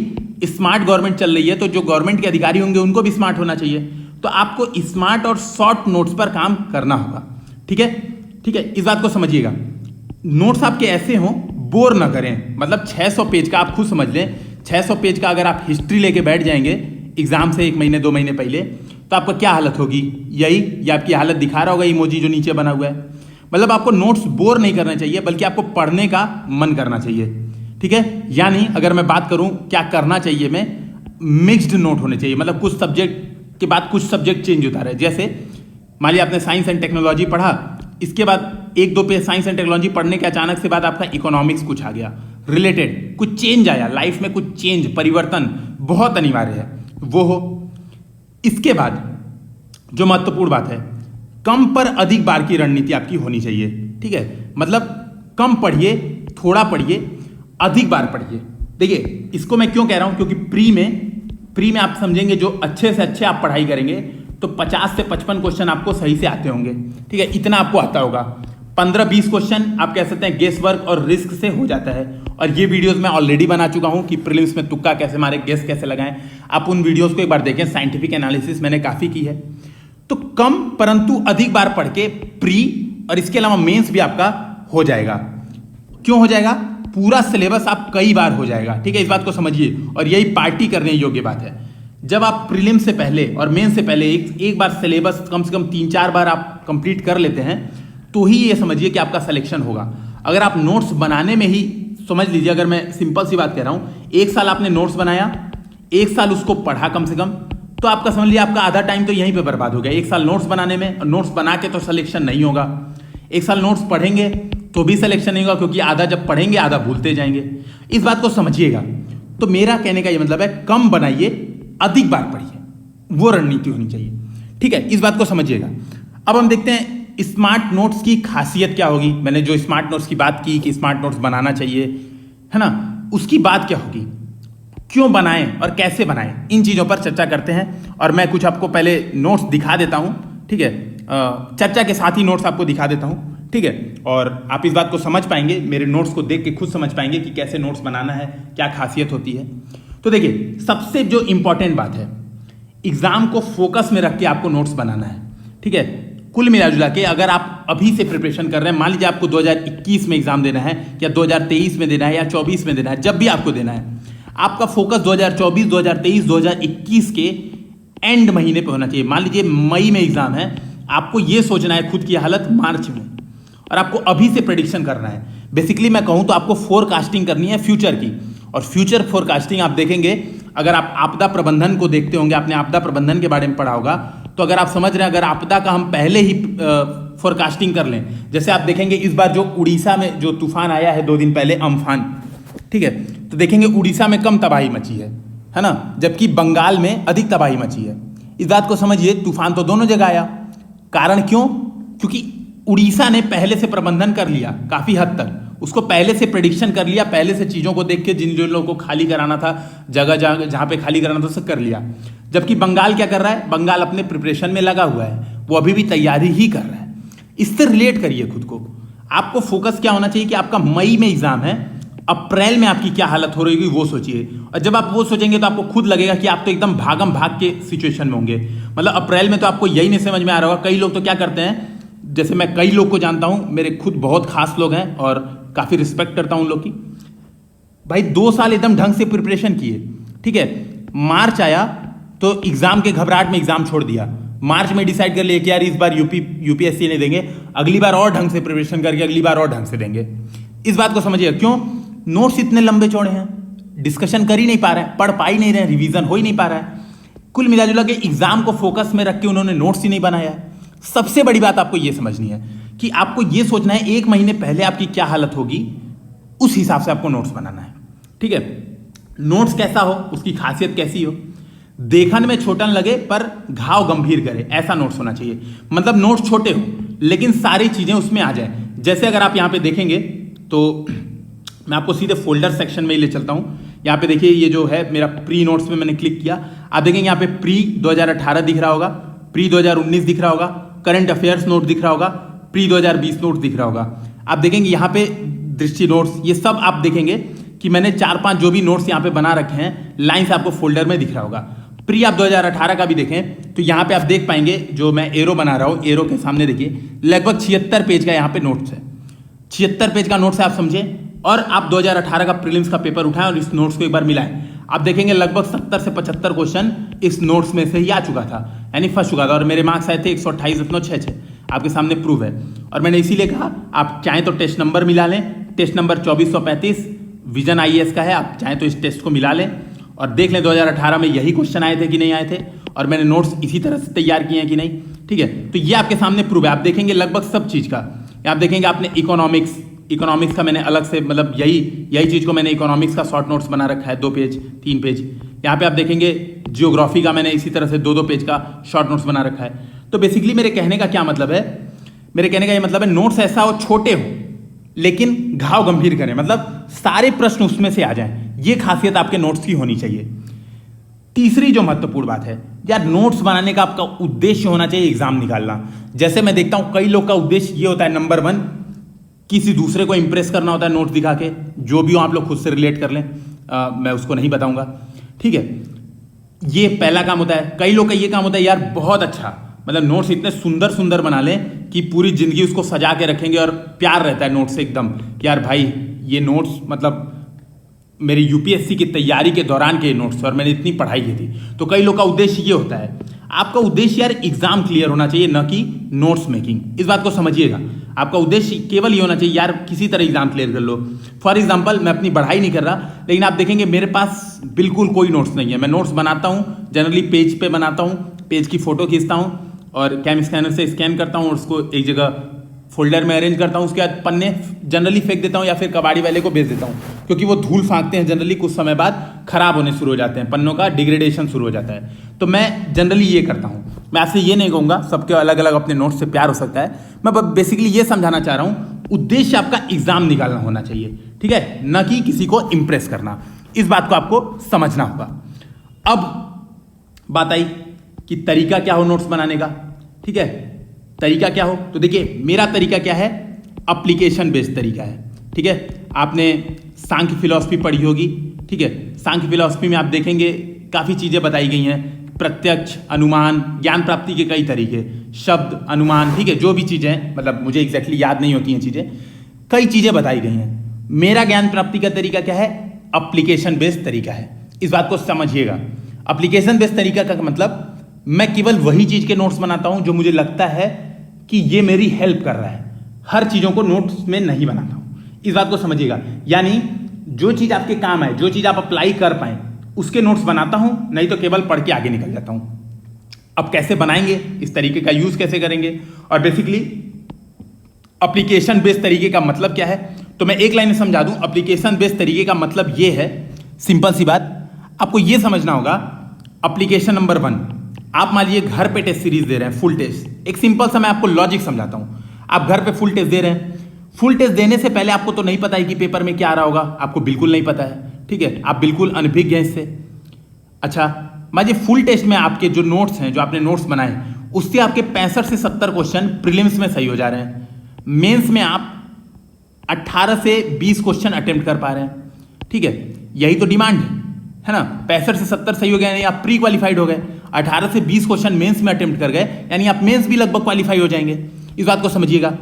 स्मार्ट गवर्नमेंट चल रही है, तो जो गवर्नमेंट के अधिकारी होंगे उनको भी स्मार्ट होना चाहिए। तो आपको स्मार्ट और शॉर्ट नोट्स पर काम करना होगा। ठीक है, ठीक है, इस बात को समझिएगा। नोट्स आपके ऐसे हों, बोर ना करें। मतलब 600 पेज का, आप खुद समझ लें, 600 पेज का अगर आप हिस्ट्री लेके बैठ जाएंगे एग्जाम से 1 महीने 2 महीने पहले, तो आपका क्या हालत होगी, यही ये आपकी हालत दिखा रहा होगा इमोजी जो नीचे बना हुआ है। मतलब आपको नोट्स बोर नहीं करना चाहिए, बल्कि आपको पढ़ने का मन करना चाहिए। ठीक है, यानी अगर मैं बात करूं क्या करना चाहिए, में मिक्स्ड नोट होने चाहिए। मतलब कुछ सब्जेक्ट के बाद कुछ सब्जेक्ट चेंज होता रहे। जैसे मान लिया आपने साइंस एंड टेक्नोलॉजी पढ़ा, इसके बाद 1-2 पेज साइंस एंड टेक्नोलॉजी पढ़ने के अचानक से बाद आपका इकोनॉमिक्स कुछ आ गया, रिलेटेड कुछ चेंज आया, लाइफ में कुछ चेंज, परिवर्तन बहुत अनिवार्य है, वो हो। इसके बाद जो महत्वपूर्ण बात है, कम पर अधिक बार की रणनीति आपकी होनी चाहिए। ठीक है, मतलब कम पढ़िए, थोड़ा पढ़िए, अधिक बार पढ़िए। देखिए इसको मैं क्यों कह रहा हूं, क्योंकि प्री में आप समझेंगे, जो अच्छे से अच्छे आप पढ़ाई करेंगे तो 50 से 55 क्वेश्चन आपको सही से आते होंगे। ठीक है, इतना आपको आता होगा। 15-20 क्वेश्चन आप कह सकते हैं गेस वर्क और रिस्क से हो जाता है। और ये वीडियोस मैं ऑलरेडी बना चुका हूं कि प्रीलिम्स में तुक्का कैसे मारे, गेस कैसे लगाएं। आप उन वीडियोस को एक बार देखें, साइंटिफिक एनालिसिस मैंने काफी की है। तो कम परंतु अधिक बार पढ़ के प्री और इसके अलावा मेंस भी आपका हो जाएगा। क्यों हो जाएगा, पूरा सिलेबस आप कई बार हो जाएगा। ठीक है, इस बात को समझिए, और यही पार्टी करने योग्य बात है। जब आप प्रीलिम से पहले और मेन से पहले एक बार सिलेबस कम से कम 3-4 बार आप कंप्लीट कर लेते हैं, तो ही ये समझिए कि आपका सिलेक्शन होगा। अगर आप नोट्स बनाने में ही, समझ लीजिए, अगर मैं सिंपल सी बात कह रहा हूं, 1 साल आपने नोट्स बनाया, 1 साल उसको पढ़ा कम से कम, तो आपका समझ लीजिए आपका आधा टाइम तो यहीं पे बर्बाद हो गया। 1 साल नोट्स बनाने में, और नोट्स बना के तो सिलेक्शन नहीं होगा। 1 साल नोट्स पढ़ेंगे तो भी सिलेक्शन नहीं होगा, क्योंकि आधा जब पढ़ेंगे आधा भूलते जाएंगे। इस बात को समझिएगा। तो मेरा कहने का ये मतलब है, कम बनाइए, अधिक बार पढ़िए, वो रणनीति होनी चाहिए। ठीक है, इस बात को समझिएगा। अब हम देखते हैं स्मार्ट नोट्स की खासियत क्या होगी। मैंने जो स्मार्ट नोट्स की बात की कि स्मार्ट नोट्स बनाना चाहिए, है ना, उसकी बात क्या होगी, क्यों बनाएं और कैसे बनाएं, इन चीजों पर चर्चा करते हैं। और मैं कुछ आपको पहले नोट्स दिखा देता हूं। ठीक है, चर्चा के साथ ही नोट्स आपको दिखा देता हूं। ठीक है। और आप इस बात को समझ पाएंगे, मेरे नोट्स को देख के खुद समझ पाएंगे कि कैसे नोट्स बनाना है, क्या खासियत होती है। तो देखिए, सबसे जो इंपॉर्टेंट बात है, एग्जाम को फोकस में रख के आपको नोट्स बनाना है, ठीक है। कुल मिला जुला के अगर आप अभी से प्रिपरेशन कर रहे हैं, मान लीजिए आपको 2021 में एग्जाम देना है या 2023 में देना है या 24 में देना है, जब भी आपको देना है, आपका फोकस 2024, 2023, 2021 के एंड महीने पे होना चाहिए। मान लीजिए मई में एग्जाम है, आपको ये सोचना है खुद की हालत मार्च में, और आपको अभी से प्रेडिक्शन करना है। बेसिकली मैं कहूं तो आपको फोरकास्टिंग करनी है फ्यूचर की, और फ्यूचर फोरकास्टिंग आप देखेंगे, अगर आप आपदा प्रबंधन को देखते होंगे, आपने आपदा प्रबंधन के बारे में पढ़ा होगा, तो अगर आप समझ रहे हैं अगर आपदा का हम पहले ही फोरकास्टिंग कर लें, जैसे आप देखेंगे इस बार जो उड़ीसा में जो तूफान आया है 2 दिन पहले अम्फान, ठीक है, तो देखेंगे उड़ीसा में कम तबाही मची है ना, जबकि बंगाल में अधिक तबाही मची है। इस बात को समझिए, तूफान तो दोनों जगह आया। कारण क्यों? क्योंकि उड़ीसा ने पहले से प्रबंधन कर लिया, काफी हद तक उसको पहले से प्रेडिक्शन कर लिया, पहले से चीजों को देख के जिन लोगों को खाली कराना था, जगह जहां पे खाली कराना था सब कर लिया। जबकि बंगाल क्या कर रहा है? बंगाल अपने प्रिपरेशन में लगा हुआ है, वो अभी भी तैयारी ही कर रहा है। इससे रिलेट करिए खुद को। आपको फोकस क्या होना चाहिए कि आपका मई में एग्जाम है, अप्रैल में आपकी क्या हालत हो रही होगी वो सोचिए। और जब आप वो सोचेंगे तो आपको खुद लगेगा कि आप तो एकदम भागम भाग के सिचुएशन में होंगे। मतलब अप्रैल में तो आपको यही नहीं समझ में आ रहा होगा। कई लोग तो क्या करते हैं, जैसे मैं कई लोग को जानता हूं, मेरे खुद बहुत खास लोग हैं और काफी रिस्पेक्ट करता हूं उन लोग की। भाई 2 साल एकदम ढंग से प्रिपरेशन किए, ठीक है, मार्च आया तो एग्जाम के घबराहट में एग्जाम छोड़ दिया। मार्च में डिसाइड कर लिया कि यार इस बार यूपीएससी नहीं देंगे, अगली बार और ढंग से प्रिपरेशन करके अगली बार और ढंग से देंगे। इस बात को समझिए। क्यों? नोट्स इतने लंबे चौड़े हैं, डिस्कशन कर ही नहीं पा रहे हैं, पढ़ पा ही नहीं रहे हैं, रिवीजन हो ही नहीं पा रहा है। कुल मिलाजुला के एग्जाम को फोकस में रख के उन्होंने नोट्स ही नहीं बनाया। सबसे बड़ी बात आपको यह समझनी है कि आपको यह सोचना है 1 महीने पहले आपकी क्या हालत होगी, उस हिसाब से आपको नोट्स बनाना है, ठीक है। नोट्स कैसा हो, उसकी खासियत कैसी हो, देखने में छोटा न लगे पर घाव गंभीर करे, ऐसा नोट्स होना चाहिए। मतलब नोट्स छोटे हो लेकिन सारी चीजें उसमें आ जाए। जैसे अगर आप यहां पे देखेंगे तो मैं आपको सीधे फोल्डर सेक्शन में ही ले चलता हूं। यहाँ पे देखिए, ये जो है मेरा प्री नोट्स में मैंने क्लिक किया, आप देखेंगे यहाँ पे प्री 2018 दिख रहा होगा, प्री 2019 दिख रहा होगा, करंट अफेयर्स नोट दिख रहा होगा, प्री 2020 नोट दिख रहा होगा। आप देखेंगे यहाँ पे दृष्टि नोट्स, ये सब आप देखेंगे कि मैंने 4-5 जो भी नोट्स यहाँ पे बना रखे हैं, लाइन से आपको फोल्डर में दिख रहा होगा। प्री आप 2018 का भी देखें तो यहाँ पे आप देख पाएंगे, जो मैं एरो बना रहा हूँ, एरो के सामने देखिए लगभग 76 पेज का यहाँ पे नोट्स है। 76 पेज का नोट्स है, आप समझे। और आप 2018 का प्रीलिम्स का पेपर उठाएं और इस नोट्स को एक बार मिलाएं, आप देखेंगे लगभग 70 से 75 क्वेश्चन इस नोट्स में से ही आ चुका था, यानी फंस चुका था। और मेरे मार्क्स आए थे 128.66, आपके सामने प्रूव है। और मैंने इसीलिए कहा आप चाहें तो टेस्ट नंबर मिला लें, टेस्ट नंबर 2435 विजन आईएएस का है, आप चाहें तो इस टेस्ट को मिला लें और देख लें 2018 में यही क्वेश्चन आए थे कि नहीं आए थे, और मैंने नोट्स इसी तरह से तैयार किए हैं कि नहीं, ठीक है। तो ये आपके सामने प्रूव है। आप देखेंगे लगभग सब चीज का, आप देखेंगे आपने इकोनॉमिक्स का मैंने अलग से, मतलब यही चीज को मैंने इकोनॉमिक्स का शॉर्ट नोट्स बना रखा है, 2 पेज 3 पेज। यहाँ पे आप देखेंगे जियोग्राफी का मैंने इसी तरह से 2-2 पेज का शॉर्ट नोट्स बना रखा है। तो बेसिकली मेरे कहने का क्या मतलब है, मेरे कहने का ये मतलब है नोट्स ऐसा हो, छोटे हो लेकिन घाव गंभीर करें, मतलब सारे प्रश्न उसमें से आ जाएं। ये खासियत आपके नोट्स की होनी चाहिए। तीसरी जो महत्वपूर्ण बात है यार, नोट्स बनाने का आपका उद्देश्य होना चाहिए एग्जाम निकालना। जैसे मैं देखता हूं कई लोग का उद्देश्य ये होता है, नंबर 1 किसी दूसरे को इंप्रेस करना होता है नोट्स दिखा के, जो भी हो आप लोग खुद से रिलेट कर लें, मैं उसको नहीं बताऊंगा, ठीक है। ये पहला काम होता है। कई लोग का ये काम होता है यार बहुत अच्छा, मतलब नोट्स इतने सुंदर सुंदर बना लें कि पूरी जिंदगी उसको सजा के रखेंगे, और प्यार रहता है नोट्स से एकदम कि यार भाई ये नोट्स मतलब मेरी यूपीएससी की तैयारी के दौरान के नोट्स और मैंने इतनी पढ़ाई की थी। तो कई लोग का उद्देश्य ये होता है। आपका उद्देश्य यार एग्जाम क्लियर होना चाहिए, न कि नोट्स मेकिंग। इस बात को समझिएगा। आपका उद्देश्य केवल ये होना चाहिए यार किसी तरह एग्जाम क्लियर कर लो। फॉर एग्जाम्पल, मैं अपनी पढ़ाई नहीं कर रहा, लेकिन आप देखेंगे मेरे पास बिल्कुल कोई नोट्स नहीं है। मैं नोट्स बनाता हूँ, जनरली पेज पे बनाता हूँ, पेज की फोटो खींचता हूँ और कैम स्कैनर से स्कैन करता हूँ और उसको एक जगह फोल्डर में अरेंज करता हूँ। उसके बाद पन्ने जनरली फेंक देता हूँ या फिर कबाड़ी वाले को बेच देता हूँ, क्योंकि वो धूल फांकते हैं, जनरली कुछ समय बाद खराब होने शुरू हो जाते हैं, पन्नों का डिग्रेडेशन शुरू हो जाता है। तो मैं जनरली ये करता हूँ। मैं आपसे ये नहीं कहूँगा सबके अलग अलग अपने नोट्स से प्यार हो सकता है, मैं बेसिकली ये समझाना चाह रहा हूँ उद्देश्य आपका एग्जाम निकालना होना चाहिए, ठीक है, न कि किसी को इंप्रेस करना। इस बात को आपको समझना होगा। अब बात आई कि तरीका क्या हो नोट्स बनाने का, ठीक है। तरीका क्या हो, तो देखिए मेरा तरीका क्या है एप्लीकेशन बेस्ड तरीका है। ठीक है, आपने सांख्य फिलॉसफी पढ़ी होगी। ठीक है, सांख्य फिलॉसफी में आप देखेंगे काफ़ी चीज़ें बताई गई हैं, प्रत्यक्ष, अनुमान, ज्ञान प्राप्ति के कई तरीके, शब्द, अनुमान, ठीक है, जो भी चीज़ें हैं, मतलब मुझे एग्जैक्टली याद नहीं होती हैं चीज़ें, कई चीज़ें बताई गई हैं। मेरा ज्ञान प्राप्ति का तरीका क्या है? एप्लीकेशन बेस्ड तरीका है। इस बात को समझिएगा। एप्लीकेशन बेस्ड तरीका का मतलब मैं केवल वही चीज़ के नोट्स बनाता हूं जो मुझे लगता है कि ये मेरी हेल्प कर रहा है। हर चीज़ों को नोट्स में नहीं बनाता हूं, इस बात को समझिएगा। यानी जो चीज़ आपके काम है, जो चीज़ आप अप्लाई कर पाए, उसके नोट्स बनाता हूं, नहीं तो केवल पढ़ के आगे निकल जाता हूं। अब कैसे बनाएंगे, इस तरीके का यूज कैसे करेंगे, और बेसिकली एप्लीकेशन बेस्ड तरीके का मतलब क्या है, तो मैं एक लाइन में समझा दूं। एप्लीकेशन बेस्ड तरीके का मतलब ये है, सिंपल सी बात, आपको ये समझना होगा। एप्लीकेशन नंबर 1, आप मान लीजिए घर पे टेस्ट सीरीज दे रहे हैं, फुल टेस्ट। एक सिंपल सा मैं आपको लॉजिक समझाता हूं। आप घर पे फुल टेस्ट दे रहे हैं, फुल टेस्ट देने से पहले आपको तो नहीं पता है कि पेपर में क्या आ रहा होगा, आपको बिल्कुल नहीं पता है। ठीक है, आप बिल्कुल अनभिज्ञ हैं इससे। अच्छा, मान लीजिए फुल टेस्ट में आपके जो नोट्स हैं, जो आपने नोट्स बनाए, उससे आपके 65 से 70 क्वेश्चन प्रीलिम्स में सही हो जा रहे हैं। मेंस में आप 18 से 20 क्वेश्चन अटेम्प्ट कर पा रहे हैं। ठीक है, यही तो डिमांड है ना। 65 से 70 सही हो गए, यानी आप प्री क्वालिफाइड हो गए। 18 से 20 क्वेश्चन मेंस में अटेम्प्ट कर गए, यानी आप मेंस भी लगभग क्वालिफाई हो जाएंगे। इस बात को समझिएगा।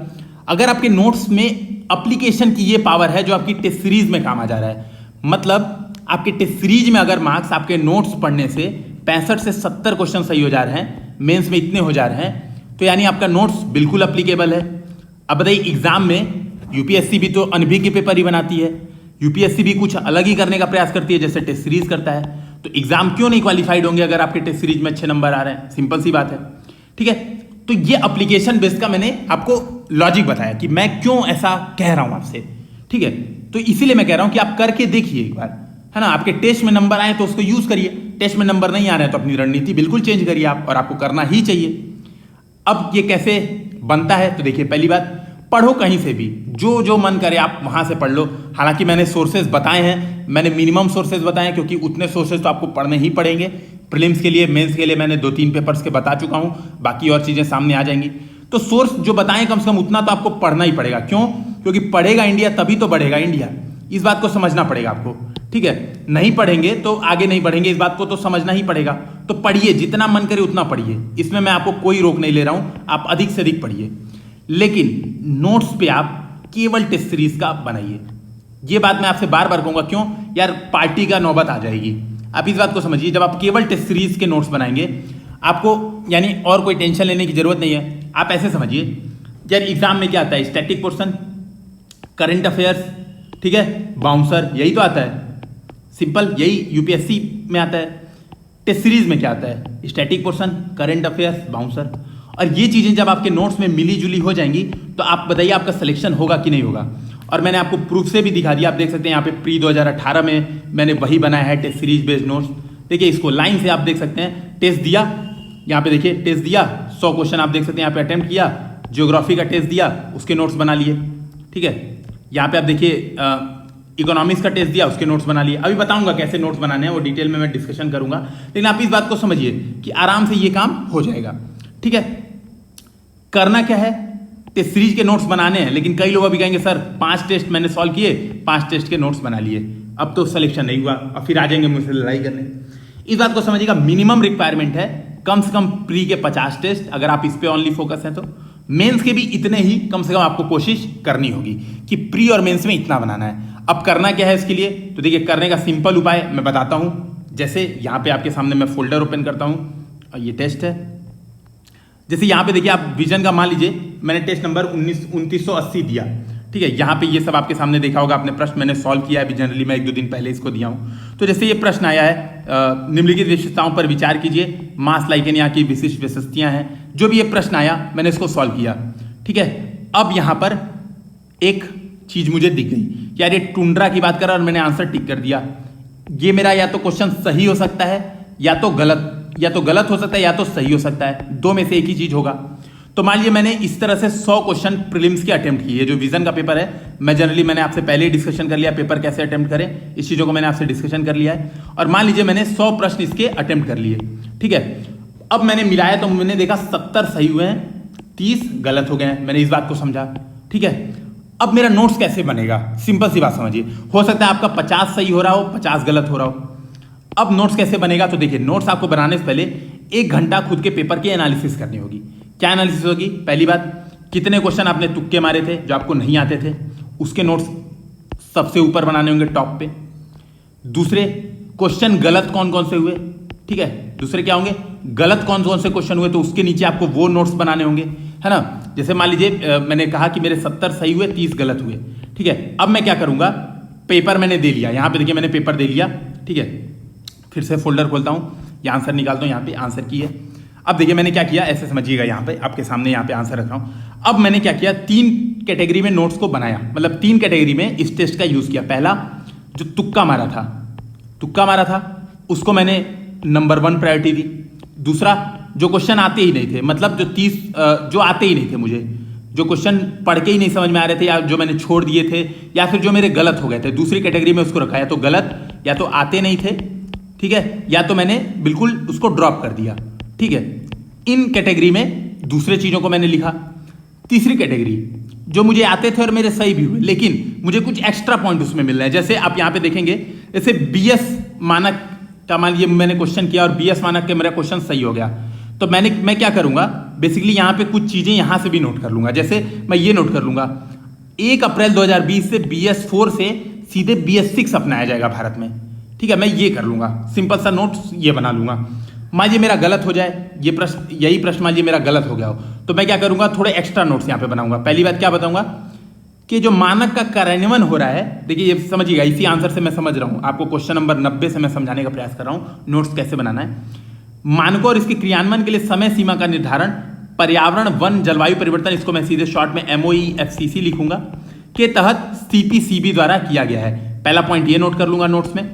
अगर आपके नोट्स में एप्लीकेशन की ये पावर है जो आपकी टेस्ट सीरीज में काम आ जा रहा है, मतलब आपके टेस्ट सीरीज में अगर मार्क्स आपके नोट्स पढ़ने से 65 से 70 क्वेश्चन सही हो जा रहे हैं, मेंस में इतने हो जा रहे हैं, तो यानी आपका नोट्स बिल्कुल एप्लीकेबल है। अब बताइए, एग्जाम में यूपीएससी भी तो अनभिज्ञ पेपर ही बनाती है, यूपीएससी भी कुछ अलग ही करने का प्रयास करती है जैसे टेस्ट सीरीज करता है। तो एग्जाम क्यों नहीं क्वालिफाइड होंगे अगर आपके टेस्ट सीरीज में अच्छे नंबर आ रहे हैं? सिंपल सी बात है। ठीक है, तो ये एप्लीकेशन बेस्ड का मैंने आपको लॉजिक बताया कि मैं क्यों ऐसा कह रहा हूं आपसे। ठीक है, तो इसीलिए मैं कह रहा हूं कि आप करके देखिए एक बार, है ना। आपके टेस्ट में नंबर आए तो उसको यूज करिए, टेस्ट में नंबर नहीं आ रहे हैं तो अपनी रणनीति बिल्कुल चेंज करिए आप, और आपको करना ही चाहिए। अब ये कैसे बनता है, तो देखिए, पहली बात, पढ़ो कहीं से भी, जो जो मन करे आप वहां से पढ़ लो। हालांकि मैंने सोर्सेज बताए हैं, मैंने मिनिमम सोर्सेज बताए हैं, क्योंकि उतने सोर्सेज तो आपको पढ़ने ही पड़ेंगे। प्रीलिम्स के लिए, मेंस के लिए मैंने 2-3 पेपर्स के बता चुका हूं, बाकी और चीजें सामने आ जाएंगी। तो सोर्स जो बताएं कम से कम उतना तो आपको पढ़ना ही पड़ेगा। क्यों? क्योंकि पढ़ेगा इंडिया तभी तो बढ़ेगा इंडिया। इस बात को समझना पड़ेगा आपको। ठीक है, नहीं पढ़ेंगे तो आगे नहीं बढ़ेंगे, इस बात को तो समझना ही पड़ेगा। तो पढ़िए, जितना मन करे उतना पढ़िए, इसमें मैं आपको कोई रोक नहीं ले रहा हूं, आप अधिक से अधिक पढ़िए। लेकिन नोट्स पे आप केवल टेस्ट सीरीज का बनाइए। ये बात मैं आपसे बार बार कहूंगा। क्यों यार? पार्टी का नौबत आ जाएगी। आप इस बात को समझिए, जब आप केवल टेस्ट सीरीज के नोट्स बनाएंगे, आपको यानी और कोई टेंशन लेने की जरूरत नहीं है। आप ऐसे समझिए, यार एग्जाम में क्या आता है? स्टैटिक पोर्शन, करंट अफेयर्स, ठीक है, बाउंसर, यही तो आता है। सिंपल, यही यूपीएससी में आता है। टेस्ट सीरीज में क्या आता है? Static portion, current affairs, bouncer. और ये चीजें जब आपके नोट्स में मिली जुली हो जाएंगी तो आप बताइए आपका सिलेक्शन होगा कि नहीं होगा। और मैंने आपको प्रूफ से भी दिखा दिया। आप देख सकते हैं यहाँ पे प्री 2018 में मैंने वही बनाया है, टेस्ट सीरीज बेस्ड नोट्स। देखिए, इसको लाइन से आप देख सकते हैं। टेस्ट दिया, यहाँ पे देखिए टेस्ट दिया, 100 क्वेश्चन आप देख सकते हैं यहाँ पे अटेम्प्ट किया। ज्योग्राफी का टेस्ट दिया, उसके नोट्स बना लिए। ठीक है, यहाँ पे आप देखिए इकोनॉमिक्स का टेस्ट दिया, उसके नोट्स बना लिए। अभी बताऊंगा कैसे नोट्स बनाने हैं, वो डिटेल में मैं डिस्कशन करूंगा। लेकिन आप इस बात को समझिए कि आराम से ये काम हो जाएगा। ठीक है, करना क्या है? टेस्ट सीरीज के नोट्स बनाने हैं। लेकिन कई लोग अभी कहेंगे सर 5 टेस्ट मैंने सॉल्व किए, 5 टेस्ट के नोट्स बना लिए, अब तो सिलेक्शन नहीं हुआ, अब फिर आ जाएंगे मुझसे लड़ाई करने। इस बात को समझिएगा, मिनिमम रिक्वायरमेंट है कम से कम प्री के 50 टेस्ट। अगर आप इस पे ओनली फोकस हैं तो मेंस के भी इतने ही कम से कम आपको कोशिश करनी होगी कि प्री और मेंस में इतना बनाना है। अब करना क्या है इसके लिए? तो देखिए, करने का सिंपल उपाय मैं बताता हूं। जैसे यहाँ पे आपके सामने मैं फोल्डर ओपन करता हूं और ये टेस्ट है। जैसे यहाँ पे देखिए, आप विजन का मान लीजिए मैंने टेस्ट नंबर 2980 दिया। ठीक है, यहाँ पे ये सब आपके सामने देखा होगा आपने, प्रश्न मैंने सॉल्व किया है अभी जनरली, मैं 1-2 दिन पहले इसको दिया हूँ। तो जैसे ये प्रश्न आया है, निम्नलिखित विशेषताओं पर विचार कीजिए, मास लाइकेन यहाँ की विशिष्ट विशेषताएं हैं। जो भी ये प्रश्न आया मैंने इसको सॉल्व किया। ठीक है, अब यहाँ पर एक चीज मुझे दिख गई कि यार ये टुंड्रा की बात कर रहा और मैंने आंसर टिक कर दिया। ये मेरा या तो क्वेश्चन सही हो सकता है या तो गलत, या तो गलत हो सकता है या तो सही हो सकता है, दो में से एक ही चीज होगा। तो मान लीजिए मैंने इस तरह से 100 क्वेश्चन प्रीलिम्स के अटेम्प्ट किए। जो विजन का पेपर है, मैं जनरली मैंने आपसे पहले ही डिस्कशन कर लिया पेपर कैसे अटेम्प्ट करें, इस चीजों को मैंने आपसे डिस्कशन कर लिया है। और मान लीजिए मैंने 100 प्रश्न इसके अटेम्प्ट कर लिए। ठीक है, अब मैंने मिलाया तो मैंने देखा 70 सही हुए हैं, 30 गलत हो गए हैं। मैंने इस बात को समझा। ठीक है, अब मेरा नोट्स कैसे बनेगा, सिंपल सी बात समझिए। हो सकता है आपका 50 सही हो रहा हो, 50 गलत हो रहा हो। अब नोट्स कैसे बनेगा, तो देखिए नोट्स आपको बनाने से पहले 1 घंटा खुद के पेपर की एनालिसिस करनी होगी। क्या एनालिसिस होगी? पहली बात, कितने क्वेश्चन आपने तुक्के मारे थे जो आपको नहीं आते थे, उसके नोट्स सबसे ऊपर बनाने होंगे, टॉप पे। दूसरे, क्वेश्चन गलत कौन कौन से हुए, ठीक है। दूसरे क्या होंगे, गलत कौन कौन से क्वेश्चन हुए, तो उसके नीचे आपको वो नोट्स बनाने होंगे, है ना। जैसे मान लीजिए मैंने कहा कि मेरे 70 सही हुए, 30 गलत हुए, ठीक है। अब मैं क्या करूंगा, पेपर मैंने दे लिया, यहां पे देखिए मैंने पेपर दे लिया, ठीक है। फिर से फोल्डर खोलता हूं, ये आंसर निकालता हूं, यहाँ पे आंसर की है। अब देखिए मैंने क्या किया, ऐसे समझिएगा, यहाँ पे आपके सामने यहाँ पे आंसर रख रहा हूं। अब मैंने क्या किया, 3 कैटेगरी में नोट्स को बनाया, मतलब 3 कैटेगरी में इस टेस्ट का यूज किया। पहला, जो तुक्का मारा था उसको मैंने नंबर 1 प्रायोरिटी दी। दूसरा, जो क्वेश्चन आते ही नहीं थे, मतलब जो 30 जो आते ही नहीं थे, मुझे जो क्वेश्चन पढ़ के ही नहीं समझ में आ रहे थे, या जो मैंने छोड़ दिए थे, या फिर जो मेरे गलत हो गए थे, दूसरी कैटेगरी में उसको रखा। या तो गलत, या तो आते नहीं थे, ठीक है, या तो मैंने बिल्कुल उसको ड्रॉप कर दिया, ठीक है। इन कैटेगरी में दूसरे चीजों को मैंने लिखा। तीसरी कैटेगरी, जो मुझे आते थे और मेरे सही भी हुए, लेकिन मुझे कुछ एक्स्ट्रा पॉइंट उसमें मिल रहे हैं। जैसे आप यहां पे देखेंगे, जैसे बीएस मानक का मान लीजिए मैंने क्वेश्चन किया और बीएस मानक के मेरा क्वेश्चन सही हो गया, तो मैं क्या करूंगा, बेसिकली यहां पे कुछ चीजें यहां से भी नोट कर लूंगा। जैसे मैं ये नोट कर लूंगा, 1 अप्रैल 2020 से BS4 से सीधे BS6 अपनाया जाएगा भारत में, ठीक है। मैं ये कर लूंगा, सिंपल सा नोट्स ये बना लूंगा। मान लीजिए मेरा गलत हो जाए, यही प्रश्न मान लीजिए मेरा गलत हो गया हो, तो मैं क्या करूंगा, थोड़े एक्स्ट्रा नोट्स यहां पे बनाऊंगा। पहली बात क्या बताऊंगा, कि जो मानक का कार्यान्वयन हो रहा है, देखिए ये समझिएगा, इसी आंसर से मैं समझ रहा हूं, आपको क्वेश्चन नंबर 90 से मैं समझाने का प्रयास कर रहा हूं नोट्स कैसे बनाना है। मानकों और इसके क्रियान्वयन के लिए समय सीमा का निर्धारण, पर्यावरण, वन, जलवायु परिवर्तन, इसको मैं सीधे शॉर्ट में MOE FCC लिखूंगा, के तहत CPCB द्वारा किया गया है। पहला पॉइंट ये नोट कर लूंगा नोट्स में।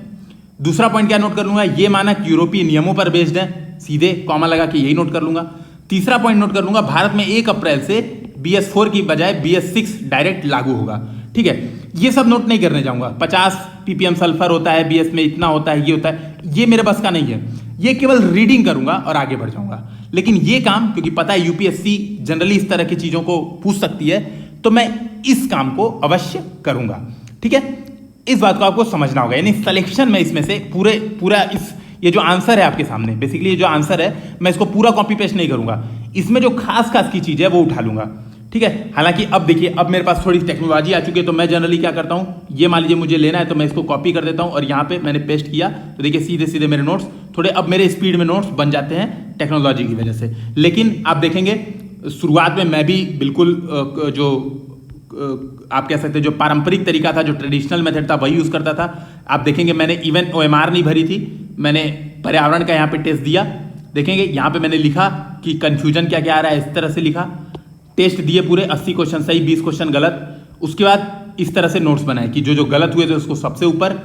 दूसरा पॉइंट क्या नोट कर लूंगा, ये मानक यूरोपीय नियमों पर बेस्ड है, सीधे कॉमा लगा के यही नोट कर लूंगा। तीसरा पॉइंट नोट कर लूंगा, भारत में 1 अप्रैल से BS4 की बजाय BS6 डायरेक्ट लागू होगा, ठीक है। ये सब नोट नहीं करने जाऊंगा। 50 ppm सल्फर होता है, BS में इतना होता है, ये होता है, ये मेरे बस का नहीं है। ये केवल रीडिंग करूंगा और आगे बढ़ जाऊंगा। लेकिन ये काम, क्योंकि पता है UPSC जनरली इस तरह की चीजों को पूछ सकती है, तो मैं इस काम को अवश्य करूंगा, ठीक है। इस बात को आपको समझना होगा, यानी सिलेक्शन में इसमें से पूरा ये जो आंसर है आपके सामने, बेसिकली ये जो आंसर है, मैं इसको पूरा कॉपी पेस्ट नहीं करूंगा, इसमें जो खास की चीज है वो उठा लूंगा, ठीक है। हालांकि अब देखिए, अब मेरे पास थोड़ी टेक्नोलॉजी आ चुकी है, तो मैं जनरली क्या करता हूं, ये मान लीजिए मुझे लेना है, तो मैं इसको कॉपी कर देता हूं और यहां पे मैंने पेस्ट किया, तो देखिए सीधे सीधे मेरे नोट्स, थोड़े अब मेरे स्पीड में नोट्स बन जाते हैं टेक्नोलॉजी की वजह से। लेकिन आप देखेंगे शुरुआत में मैं भी बिल्कुल जो आप कह सकते हैं जो पारंपरिक तरीका था, जो ट्रेडिशनल मेथड था, वही यूज करता था। आप देखेंगे मैंने इवन OMR नहीं भरी थी, मैंने पर्यावरण का यहाँ पे टेस्ट दिया। देखेंगे यहाँ पे मैंने लिखा कि कंफ्यूजन क्या क्या आ रहा है, इस तरह से लिखा। टेस्ट दिए पूरे 80 क्वेश्चन सही, 20 क्वेश्चन गलत। उसके बाद इस तरह से नोट्स बनाए कि जो गलत हुए थे उसको सबसे ऊपर,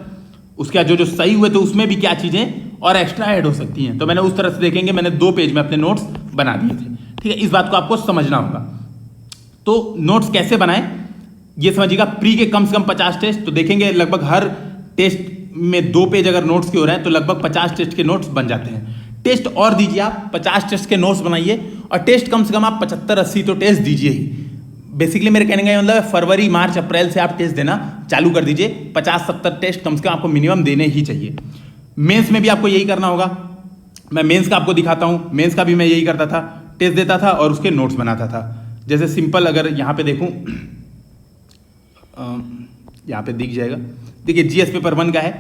उसके बाद जो सही हुए थे उसमें भी क्या चीजें और एक्स्ट्रा ऐड हो सकती हैं, तो मैंने उस तरह से देखेंगे मैंने 2 पेज में अपने नोट्स बना दिए थे, ठीक है। इस बात को आपको समझना होगा। तो नोट्स कैसे बनाएं ये समझिएगा। प्री के कम से कम 50 टेस्ट, तो देखेंगे लगभग हर टेस्ट में 2 पेज अगर नोट्स के हो रहे हैं तो लगभग 50 टेस्ट के नोट्स बन जाते हैं। टेस्ट और दीजिए, आप 50 टेस्ट के नोट्स बनाइए और टेस्ट कम से कम आप 75-80 तो टेस्ट दीजिए ही। बेसिकली मेरे कहने का मतलब है फरवरी, मार्च, अप्रैल से आप टेस्ट देना चालू कर दीजिए। 50-70 टेस्ट कम से कम आपको मिनिमम देने ही चाहिए। मेंस में भी आपको यही करना होगा। मैं मेंस का आपको दिखाता हूं। मेंस का भी मैं यही करता था, टेस्ट देता था और उसके नोट्स बनाता था। जैसे सिंपल अगर यहाँ पे देखूं, यहाँ पे दिख जाएगा, देखिए GS पेपर 1 का है,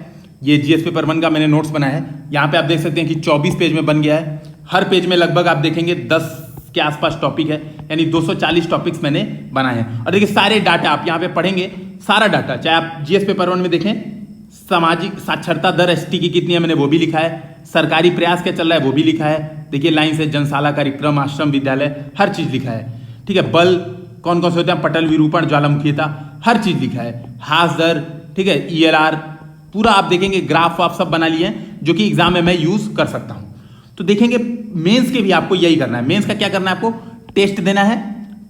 ये GS पेपर 1 का मैंने नोट्स बनाया है। यहाँ पे आप देख सकते हैं कि 24 पेज में बन गया है। हर पेज में लगभग आप देखेंगे 10 के आसपास टॉपिक है, यानी 240 टॉपिक्स मैंने बनाए हैं। और देखिए सारे डाटा आप यहाँ पे पढ़ेंगे, सारा डाटा, चाहे आप GS पेपर 1 में देखें, सामाजिक साक्षरता दर ST की कितनी है मैंने वो भी लिखा है, सरकारी प्रयास क्या चल रहा है वो भी लिखा है। देखिए लाइन से जनशाला कार्यक्रम, आश्रम, विद्यालय, हर चीज लिखा है, ठीक है। बल कौन कौन से होते हैं, पटल विरूपण, ज्वालामुखीता, हर चीज लिखा है। हास दर, ठीक है, ELR, पूरा आप देखेंगे ग्राफ आप सब बना लिए हैं जो कि एग्जाम में मैं यूज कर सकता हूं। तो देखेंगे मेंस के भी आपको यही करना है। मेंस का क्या करना है, आपको टेस्ट देना है।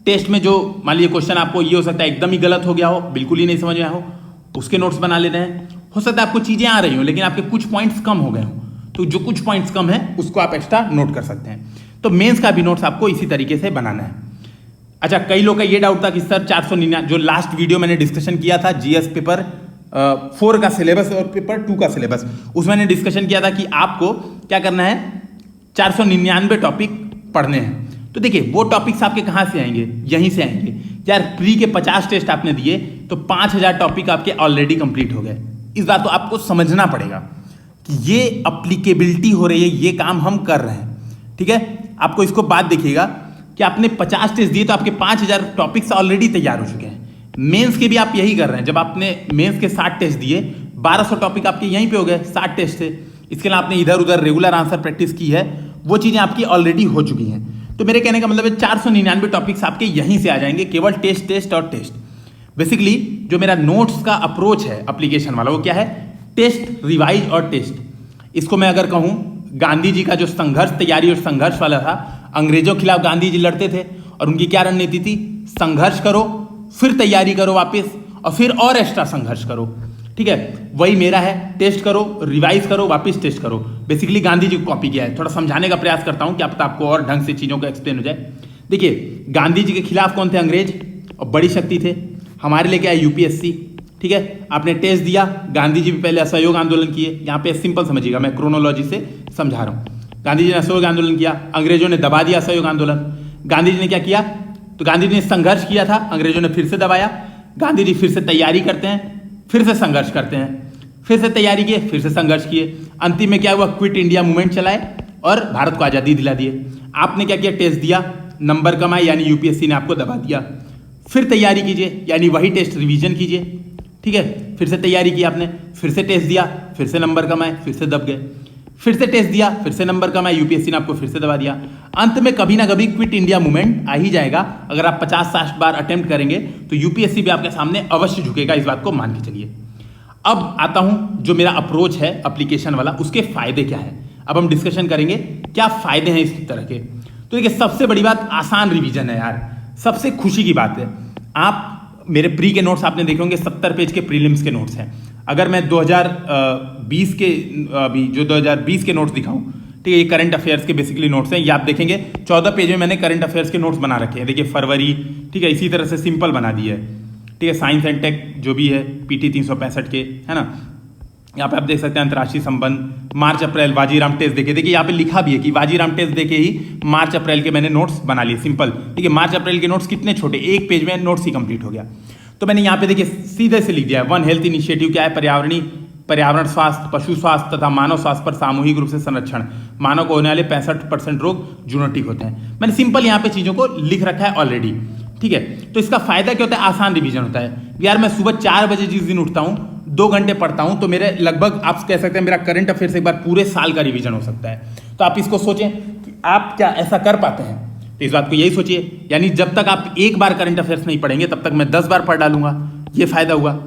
टेस्ट में जो मान लीजिए क्वेश्चन आपको ये हो सकता है एकदम ही गलत हो गया हो, बिल्कुल ही नहीं समझ में आया हो, उसके नोट्स बना लेने हैं। हो सकता है आपको चीजें आ रही हो लेकिन आपके कुछ पॉइंट्स कम हो गए हो, तो जो कुछ पॉइंट्स कम है उसको आप एक्स्ट्रा नोट कर सकते हैं। तो मेंस का भी नोट्स आपको इसी तरीके से बनाना है। अच्छा, कई लोग का ये डाउट था कि सर 499 जो लास्ट वीडियो मैंने डिस्कशन किया था जीएस पेपर 4 का सिलेबस और पेपर 2 का सिलेबस, उसमें मैंने डिस्कशन किया था कि आपको क्या करना है, 499 टॉपिक पढ़ने हैं। तो देखिए वो टॉपिक्स आपके कहाँ से आएंगे, यहीं से आएंगे यार। प्री के 50 टेस्ट आपने दिए तो 5000 टॉपिक आपके ऑलरेडी कंप्लीट हो गए। इस बात को आपको समझना पड़ेगा कि ये अप्लीकेबिलिटी हो रही है, ये काम हम कर रहे हैं, ठीक है। आपको इसको बात देखिएगा कि आपने 50 टेस्ट दिए तो आपके 5000 टॉपिक्स ऑलरेडी तैयार हो चुके हैं। मेंस के भी आप यही कर रहे हैं। जब आपने मेंस के 60 टेस्ट दिए, 1200 टॉपिक आपके यहीं पे हो गए 60 टेस्ट से। इसके लिए आपने इधर उधर रेगुलर आंसर प्रैक्टिस की है, वो चीजें आपकी ऑलरेडी हो चुकी हैं। तो मेरे कहने का मतलब है 499 टॉपिक्स आपके यहीं से आ जाएंगे, केवल टेस्ट टेस्ट और टेस्ट। बेसिकली जो मेरा नोट्स का अप्रोच है एप्लीकेशन वाला, वो क्या है, टेस्ट, रिवाइज और टेस्ट। इसको मैं अगर कहूं, गांधी जी का जो संघर्ष, तैयारी और संघर्ष वाला था, अंग्रेजों के खिलाफ गांधी जी लड़ते थे और उनकी क्या रणनीति थी, संघर्ष करो, फिर तैयारी करो वापस, और फिर और एक्स्ट्रा संघर्ष करो, ठीक है। वही मेरा है, टेस्ट करो, रिवाइज करो, वापस टेस्ट करो। बेसिकली गांधी जी को कॉपी किया है। थोड़ा समझाने का प्रयास करता हूं, क्या पता आपको और ढंग से चीजों को एक्सप्लेन हो जाए। देखिए, गांधी जी के खिलाफ कौन थे, अंग्रेज, और बड़ी शक्ति थे। हमारे लिए क्या है, यूपीएससी, ठीक है। आपने टेस्ट दिया, गांधी जी भी पहले असहयोग आंदोलन किए। यहाँ पे सिंपल समझिएगा, मैं क्रोनोलॉजी से समझा रहा हूँ। गांधी जी ने असहयोग आंदोलन किया, अंग्रेजों ने दबा दिया असहयोग आंदोलन। गांधी जी ने क्या किया, तो गांधी जी ने संघर्ष किया था, अंग्रेजों ने फिर से दबाया। गांधी जी फिर से तैयारी करते हैं, फिर से संघर्ष करते हैं, फिर से तैयारी किए, फिर से संघर्ष किए। अंतिम में क्या हुआ, क्विट इंडिया मूवमेंट चलाए और भारत को आजादी दिला दिए। आपने क्या किया, टेस्ट दिया, नंबर कमाए, यानी यूपीएससी ने आपको दबा दिया। फिर तैयारी कीजिए, यानी वही टेस्ट रिवीजन कीजिए, ठीक है। फिर से तैयारी की आपने, फिर से टेस्ट दिया, फिर से नंबर कमाए, फिर से दब गए। फिर से टेस्ट दिया, फिर से नंबर कमाए, यूपीएससी ने आपको फिर से दबा दिया। अंत में कभी ना कभी क्विट इंडिया मूवमेंट आ ही जाएगा। अगर आप 50-60 बार अटेम्प्ट करेंगे तो यूपीएससी भी आपके सामने अवश्य झुकेगा, इस बात को मान के चलिए। अब आता हूं जो मेरा अप्रोच है एप्लीकेशन वाला, उसके फायदे क्या है। अब हम डिस्कशन करेंगे क्या फायदे हैं इस तरह के। तो देखिए, सबसे बड़ी बात आसान रिवीजन है यार, सबसे खुशी की बात है। आप मेरे प्री के नोट्स आपने देखे होंगे, 70 पेज के प्रीलिम्स के नोट्स हैं। अगर मैं 2020 के अभी जो 2020 के नोट्स दिखाऊं, ठीक है, ये करंट अफेयर्स के बेसिकली नोट्स हैं। ये आप देखेंगे 14 पेज में मैंने करंट अफेयर्स के नोट्स बना रखे हैं। देखिए फरवरी, ठीक है, इसी तरह से सिंपल बना दिया है, ठीक है। साइंस एंड टेक जो भी है, पीटी 365 के, है ना। यहाँ पे आप देख सकते हैं अंतर्राष्ट्रीय संबंध, मार्च अप्रैल वाजीराम टेस्ट देखे। देखिए यहाँ पे लिखा भी है कि वाजीराम टेस्ट देखे ही मार्च अप्रैल के मैंने नोट्स बना लिए, सिंपल, ठीक है। मार्च अप्रैल के नोट्स कितने छोटे, एक पेज में नोट्स ही कंप्लीट हो गया। तो मैंने यहाँ पे देखिए सीधे से लिख दिया है, वन हेल्थ इनिशिएटिव क्या है, पर्यावरण स्वास्थ्य, पशु स्वास्थ्य तथा मानव स्वास्थ्य पर सामूहिक रूप से संरक्षण। मानव को होने वाले 65% रोग जूनोटिक होते हैं। मैंने सिंपल यहाँ पे चीजों को लिख रखा है ऑलरेडी, ठीक है। तो इसका फायदा क्या होता है, आसान रिवीजन होता है यार। मैं सुबह 4 बजे जिस दिन उठता हूँ, 2 घंटे पढ़ता हूँ, तो मेरे लगभग आप कह सकते हैं मेरा करंट अफेयर से एक बार पूरे साल का रिवीजन हो सकता है। तो आप इसको सोचें कि आप क्या ऐसा कर पाते हैं, तो इस बात को यही सोचिए। यानी जब तक आप एक बार करंट अफेयर्स नहीं पढ़ेंगे, तब तक मैं 10 बार पढ़ डालूंगा, ये फायदा हुआ,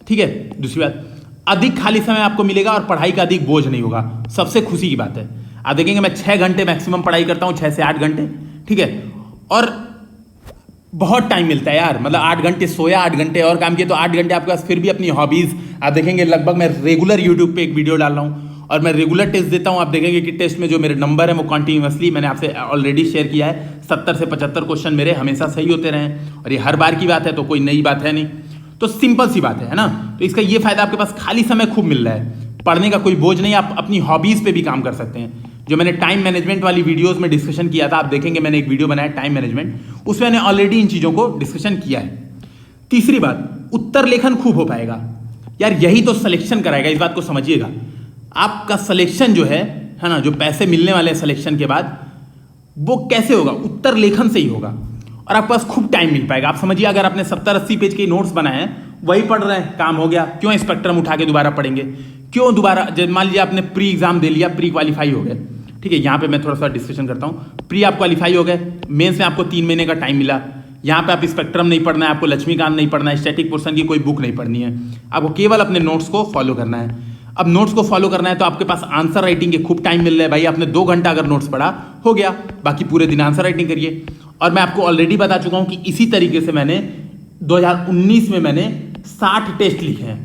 ठीक है। दूसरी बात, अधिक खाली समय आपको मिलेगा और पढ़ाई का अधिक बोझ नहीं होगा, सबसे खुशी की बात है। आप देखेंगे मैं 6 घंटे मैक्सिमम पढ़ाई करता हूँ, 6 से 8 घंटे, ठीक है। और बहुत टाइम मिलता है यार, मतलब 8 घंटे सोया, 8 घंटे और काम किए, तो 8 घंटे आपके पास फिर भी अपनी हॉबीज। आप देखेंगे लगभग मैं रेगुलर यूट्यूब पे एक वीडियो डाल रहा हूँ और मैं रेगुलर टेस्ट देता हूँ। आप देखेंगे कि टेस्ट में जो मेरे नंबर है वो कंटिन्यूअसली, मैंने आपसे ऑलरेडी शेयर किया है, 70 से 75 क्वेश्चन मेरे हमेशा सही होते रहे हैं, और ये हर बार की बात है, तो कोई नई बात है नहीं। तो सिंपल सी बात है ना। तो इसका ये फायदा, आपके पास खाली समय खूब मिल रहा है, पढ़ने का कोई बोझ नहीं, आप अपनी हॉबीज पे भी काम कर सकते हैं। जो मैंने टाइम मैनेजमेंट वाली वीडियोस में डिस्कशन किया था, आप देखेंगे मैंने एक वीडियो बनाया टाइम मैनेजमेंट, उसमें मैंने ऑलरेडी इन चीजों को डिस्कशन किया है। तीसरी बात, उत्तर लेखन खूब हो पाएगा यार, यही तो सिलेक्शन कराएगा, इस बात को समझिएगा। आपका सिलेक्शन जो है ना, जो पैसे मिलने वाले हैं सिलेक्शन के बाद, वो कैसे होगा, उत्तर लेखन से ही होगा, और आपके पास खूब टाइम मिल पाएगा। आप समझिए, अगर आपने 70-80 पेज के नोट्स बनाए हैं, वही पढ़ रहे हैं, काम हो गया। क्यों स्पेक्ट्रम उठा के दोबारा पढ़ेंगे, क्यों दोबारा, जब मान लीजिए आपने प्री एग्जाम दे लिया, प्री क्वालिफाई हो गए, ठीक है। यहाँ पे मैं थोड़ा सा डिस्कशन करता हूँ। प्री आप क्वालिफाई हो गए, मेंस में आपको 3 महीने का टाइम मिला। यहाँ पे आप स्पेक्ट्रम नहीं पढ़ना है, आपको लक्ष्मीकांत नहीं पढ़ना है, स्टैटिक पोर्शन की कोई बुक नहीं पढ़नी है, आपको केवल अपने नोट्स को फॉलो करना है। अब नोट्स को फॉलो करना है तो आपके पास आंसर राइटिंग के खूब टाइम मिल रहा है भाई। आपने 2 घंटा अगर नोट्स पढ़ा, हो गया, बाकी पूरे दिन आंसर राइटिंग करिए। और मैं आपको ऑलरेडी बता चुका हूं कि इसी तरीके से मैंने 2019 में मैंने 60 टेस्ट लिखे हैं,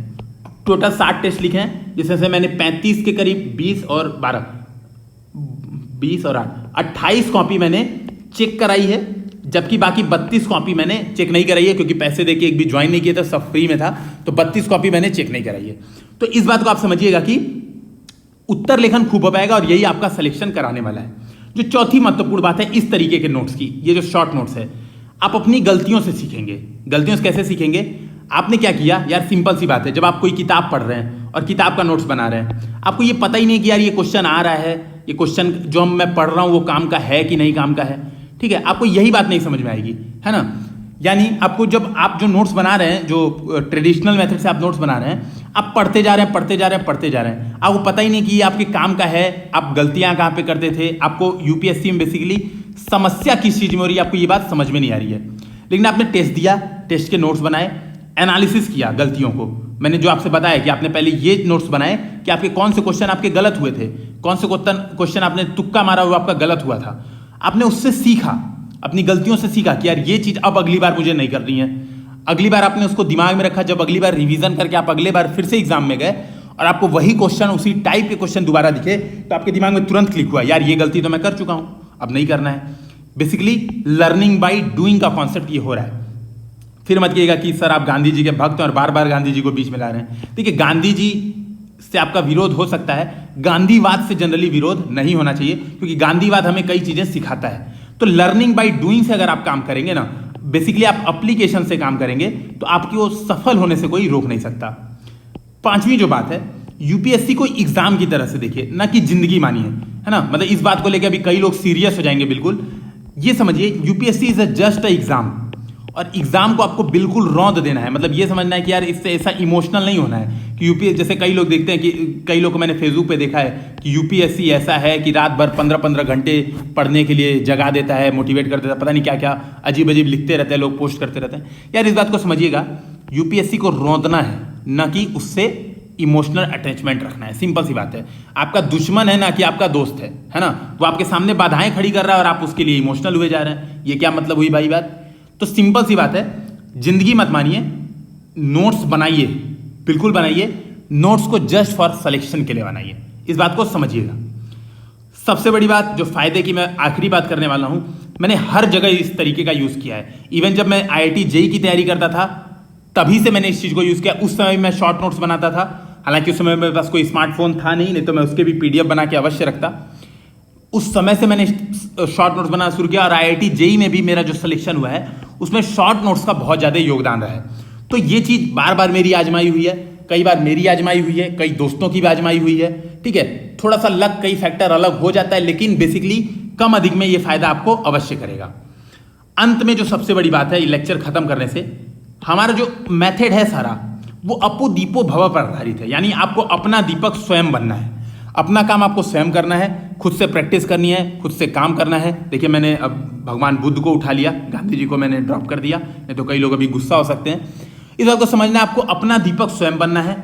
टोटल 60 टेस्ट लिखे हैं, जिसमें से मैंने 35 के करीब 20 और 8 28 कॉपी मैंने चेक कराई है, जबकि बाकी 32 कॉपी मैंने चेक नहीं कराई है, क्योंकि पैसे देके एक भी ज्वाइन नहीं किया था, सब फ्री में था, तो 32 कॉपी मैंने चेक नहीं कराई है। तो इस बात को आप समझिएगा कि उत्तर लेखन खूब हो पाएगा और यही आपका सिलेक्शन कराने वाला है। जो चौथी महत्वपूर्ण बात है इस तरीके के नोट्स की, ये जो शॉर्ट नोट्स है, आप अपनी गलतियों से सीखेंगे। गलतियों से कैसे सीखेंगे? आपने क्या किया यार, सिंपल सी बात है, जब आप कोई किताब पढ़ रहे हैं और किताब का नोट्स बना रहे हैं, आपको ये पता ही नहीं कि यार ये क्वेश्चन आ रहा है, ये क्वेश्चन जो मैं पढ़ रहा हूँ वो काम का है कि नहीं काम का है, ठीक है, आपको यही बात नहीं समझ में आएगी, है ना। यानी आपको जब आप जो नोट्स बना रहे हैं, जो ट्रेडिशनल मेथड से आप नोट्स बना रहे हैं, आप पढ़ते जा रहे हैं, पढ़ते जा रहे हैं, पढ़ते जा रहे हैं, आपको पता ही नहीं कि ये आपके काम का है, आप गलतियां कहाँ पे करते थे। आपको यूपीएससी में बेसिकली समस्या किस चीज़ में हो रही है, आपको ये बात समझ में नहीं आ रही है। लेकिन आपने टेस्ट दिया, टेस्ट के नोट्स बनाए, एनालिसिस किया गलतियों को। मैंने जो आपसे बताया कि आपने पहले ये नोट्स बनाए कि आपके कौन से क्वेश्चन आपके गलत हुए थे, कौन से क्वेश्चन आपने तुक्का मारा हुआ आपका गलत हुआ था। आपने उससे सीखा, अपनी गलतियों से सीखा कि यार ये चीज़ अब अगली बार मुझे नहीं करनी है। अगली बार आपने उसको दिमाग में रखा, जब अगली बार रिवीजन करके आप अगले बार फिर से एग्जाम में गए और आपको वही क्वेश्चन, उसी टाइप के क्वेश्चन दोबारा दिखे, तो आपके दिमाग में तुरंत क्लिक हुआ, यार ये गलती तो मैं कर चुका हूं, अब नहीं करना है। बेसिकली लर्निंग बाई डूइंग का कॉन्सेप्ट ये हो रहा है। फिर मत कहिएगा कि सर आप गांधी जी के भक्त हैं और बार बार गांधी जी को बीच में ला रहे हैं। देखिए, गांधी जी से आपका विरोध हो सकता है, गांधीवाद से जनरली विरोध नहीं होना चाहिए, क्योंकि गांधीवाद हमें कई चीजें सिखाता है। तो लर्निंग बाय डूइंग से अगर आप काम करेंगे ना, बेसिकली आप एप्लीकेशन से काम करेंगे, तो आपकी वो सफल होने से कोई रोक नहीं सकता। पांचवी जो बात है, यूपीएससी को एग्जाम की तरह से देखिए, ना कि जिंदगी मानिए, है ना। मतलब इस बात को लेकर अभी कई लोग सीरियस हो जाएंगे। बिल्कुल ये समझिए, UPSC is just a exam, और एग्जाम को आपको बिल्कुल रौंद देना है। मतलब ये समझना है कि यार इससे ऐसा इमोशनल नहीं होना है कि यूपीएससी, जैसे कई लोग देखते हैं कि कई लोग को मैंने फेसबुक पे देखा है कि यूपीएससी ऐसा है कि रात भर 15-15 घंटे पढ़ने के लिए जगा देता है, मोटिवेट कर देता है, पता नहीं क्या क्या अजीब अजीब लिखते रहते हैं लोग, पोस्ट करते रहते हैं। यार इस बात को समझिएगा, यूपीएससी को रौंदना है, ना कि उससे इमोशनल अटैचमेंट रखना है। सिंपल सी बात है, आपका दुश्मन है ना कि आपका दोस्त है ना। वो आपके सामने बाधाएं खड़ी कर रहा है और आप उसके लिए इमोशनल हुए जा रहे हैं, ये क्या मतलब हुई भाई बात। तो सिंपल सी बात है, जिंदगी मत मानिए, नोट्स बनाइए, बिल्कुल बनाइए। नोट्स को जस्ट फॉर सिलेक्शन के लिए बनाइए, इस बात को समझिएगा। सबसे बड़ी बात, जो फायदे की मैं आखिरी बात करने वाला हूं, मैंने हर जगह इस तरीके का यूज किया है। इवन जब मैं आईआईटी जेईई की तैयारी करता था, तभी से मैंने इस चीज को यूज किया। उस समय मैं शॉर्ट नोट्स बनाता था, हालांकि उस समय मेरे पास कोई स्मार्टफोन था नहीं तो मैं उसके भी पीडीएफ बना के अवश्य रखता। उस समय से मैंने शॉर्ट नोट्स बनाना शुरू किया, और आईआईटी जेईई में भी मेरा जो सिलेक्शन हुआ है उसमें शॉर्ट नोट्स का बहुत ज़्यादा योगदान रहा है। तो ये चीज़ बार बार मेरी आजमाई हुई है, कई बार मेरी आजमाई हुई है, कई दोस्तों की भी आजमाई हुई है, ठीक है। थोड़ा सा लक, कई फैक्टर अलग हो जाता है, लेकिन बेसिकली कम अधिक में ये फायदा आपको अवश्य करेगा। अंत में जो सबसे बड़ी बात है, लेक्चर खत्म करने से, हमारा जो मेथड है सारा, वो अपो दीपो भव पर आधारित है। यानी आपको अपना दीपक स्वयं बनना है, अपना काम आपको स्वयं करना है, खुद से प्रैक्टिस करनी है, खुद से काम करना है। देखिए, मैंने अब भगवान बुद्ध को उठा लिया, गांधी जी को मैंने ड्रॉप कर दिया, नहीं तो कई लोग अभी गुस्सा हो सकते हैं। इस बात को समझना है, आपको अपना दीपक स्वयं बनना है,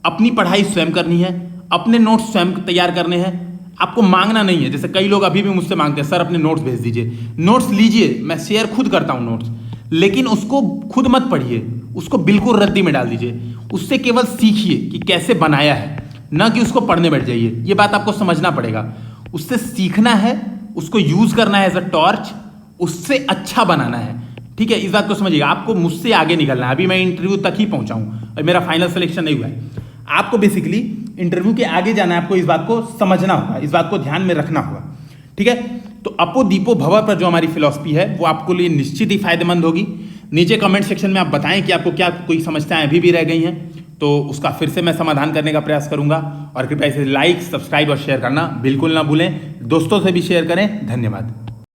अपनी पढ़ाई स्वयं करनी है, अपने नोट्स स्वयं तैयार करने हैं। आपको मांगना नहीं है, जैसे कई लोग अभी भी मुझसे मांगते हैं, सर अपने नोट्स भेज दीजिए। नोट्स लीजिए, मैं शेयर खुद करता हूँ नोट्स, लेकिन उसको खुद मत पढ़िए, उसको बिल्कुल रद्दी में डाल दीजिए। उससे केवल सीखिए कि कैसे बनाया है, ना कि उसको पढ़ने बैठ जाइए। ये बात आपको समझना पड़ेगा। उससे सीखना है, उसको यूज करना है एज अ टॉर्च, उससे अच्छा बनाना है, ठीक है। इस बात को समझिएगा, आपको मुझसे आगे निकलना है। अभी मैं इंटरव्यू तक ही पहुंचा हूं और मेरा फाइनल सिलेक्शन नहीं हुआ है। आपको बेसिकली इंटरव्यू के आगे जाना है, आपको इस बात को समझना होगा, इस बात को ध्यान में रखना होगा, ठीक है। तो अपो दीपो भव पर जो हमारी फिलॉसफी है, वो आपको लिए निश्चित ही फायदेमंद होगी। नीचे कमेंट सेक्शन में आप बताएं कि आपको क्या कोई समस्याएं अभी भी रह गई हैं, तो उसका फिर से मैं समाधान करने का प्रयास करूंगा। और कृपया इसे लाइक, सब्सक्राइब और शेयर करना बिल्कुल ना भूलें। दोस्तों से भी शेयर करें। धन्यवाद।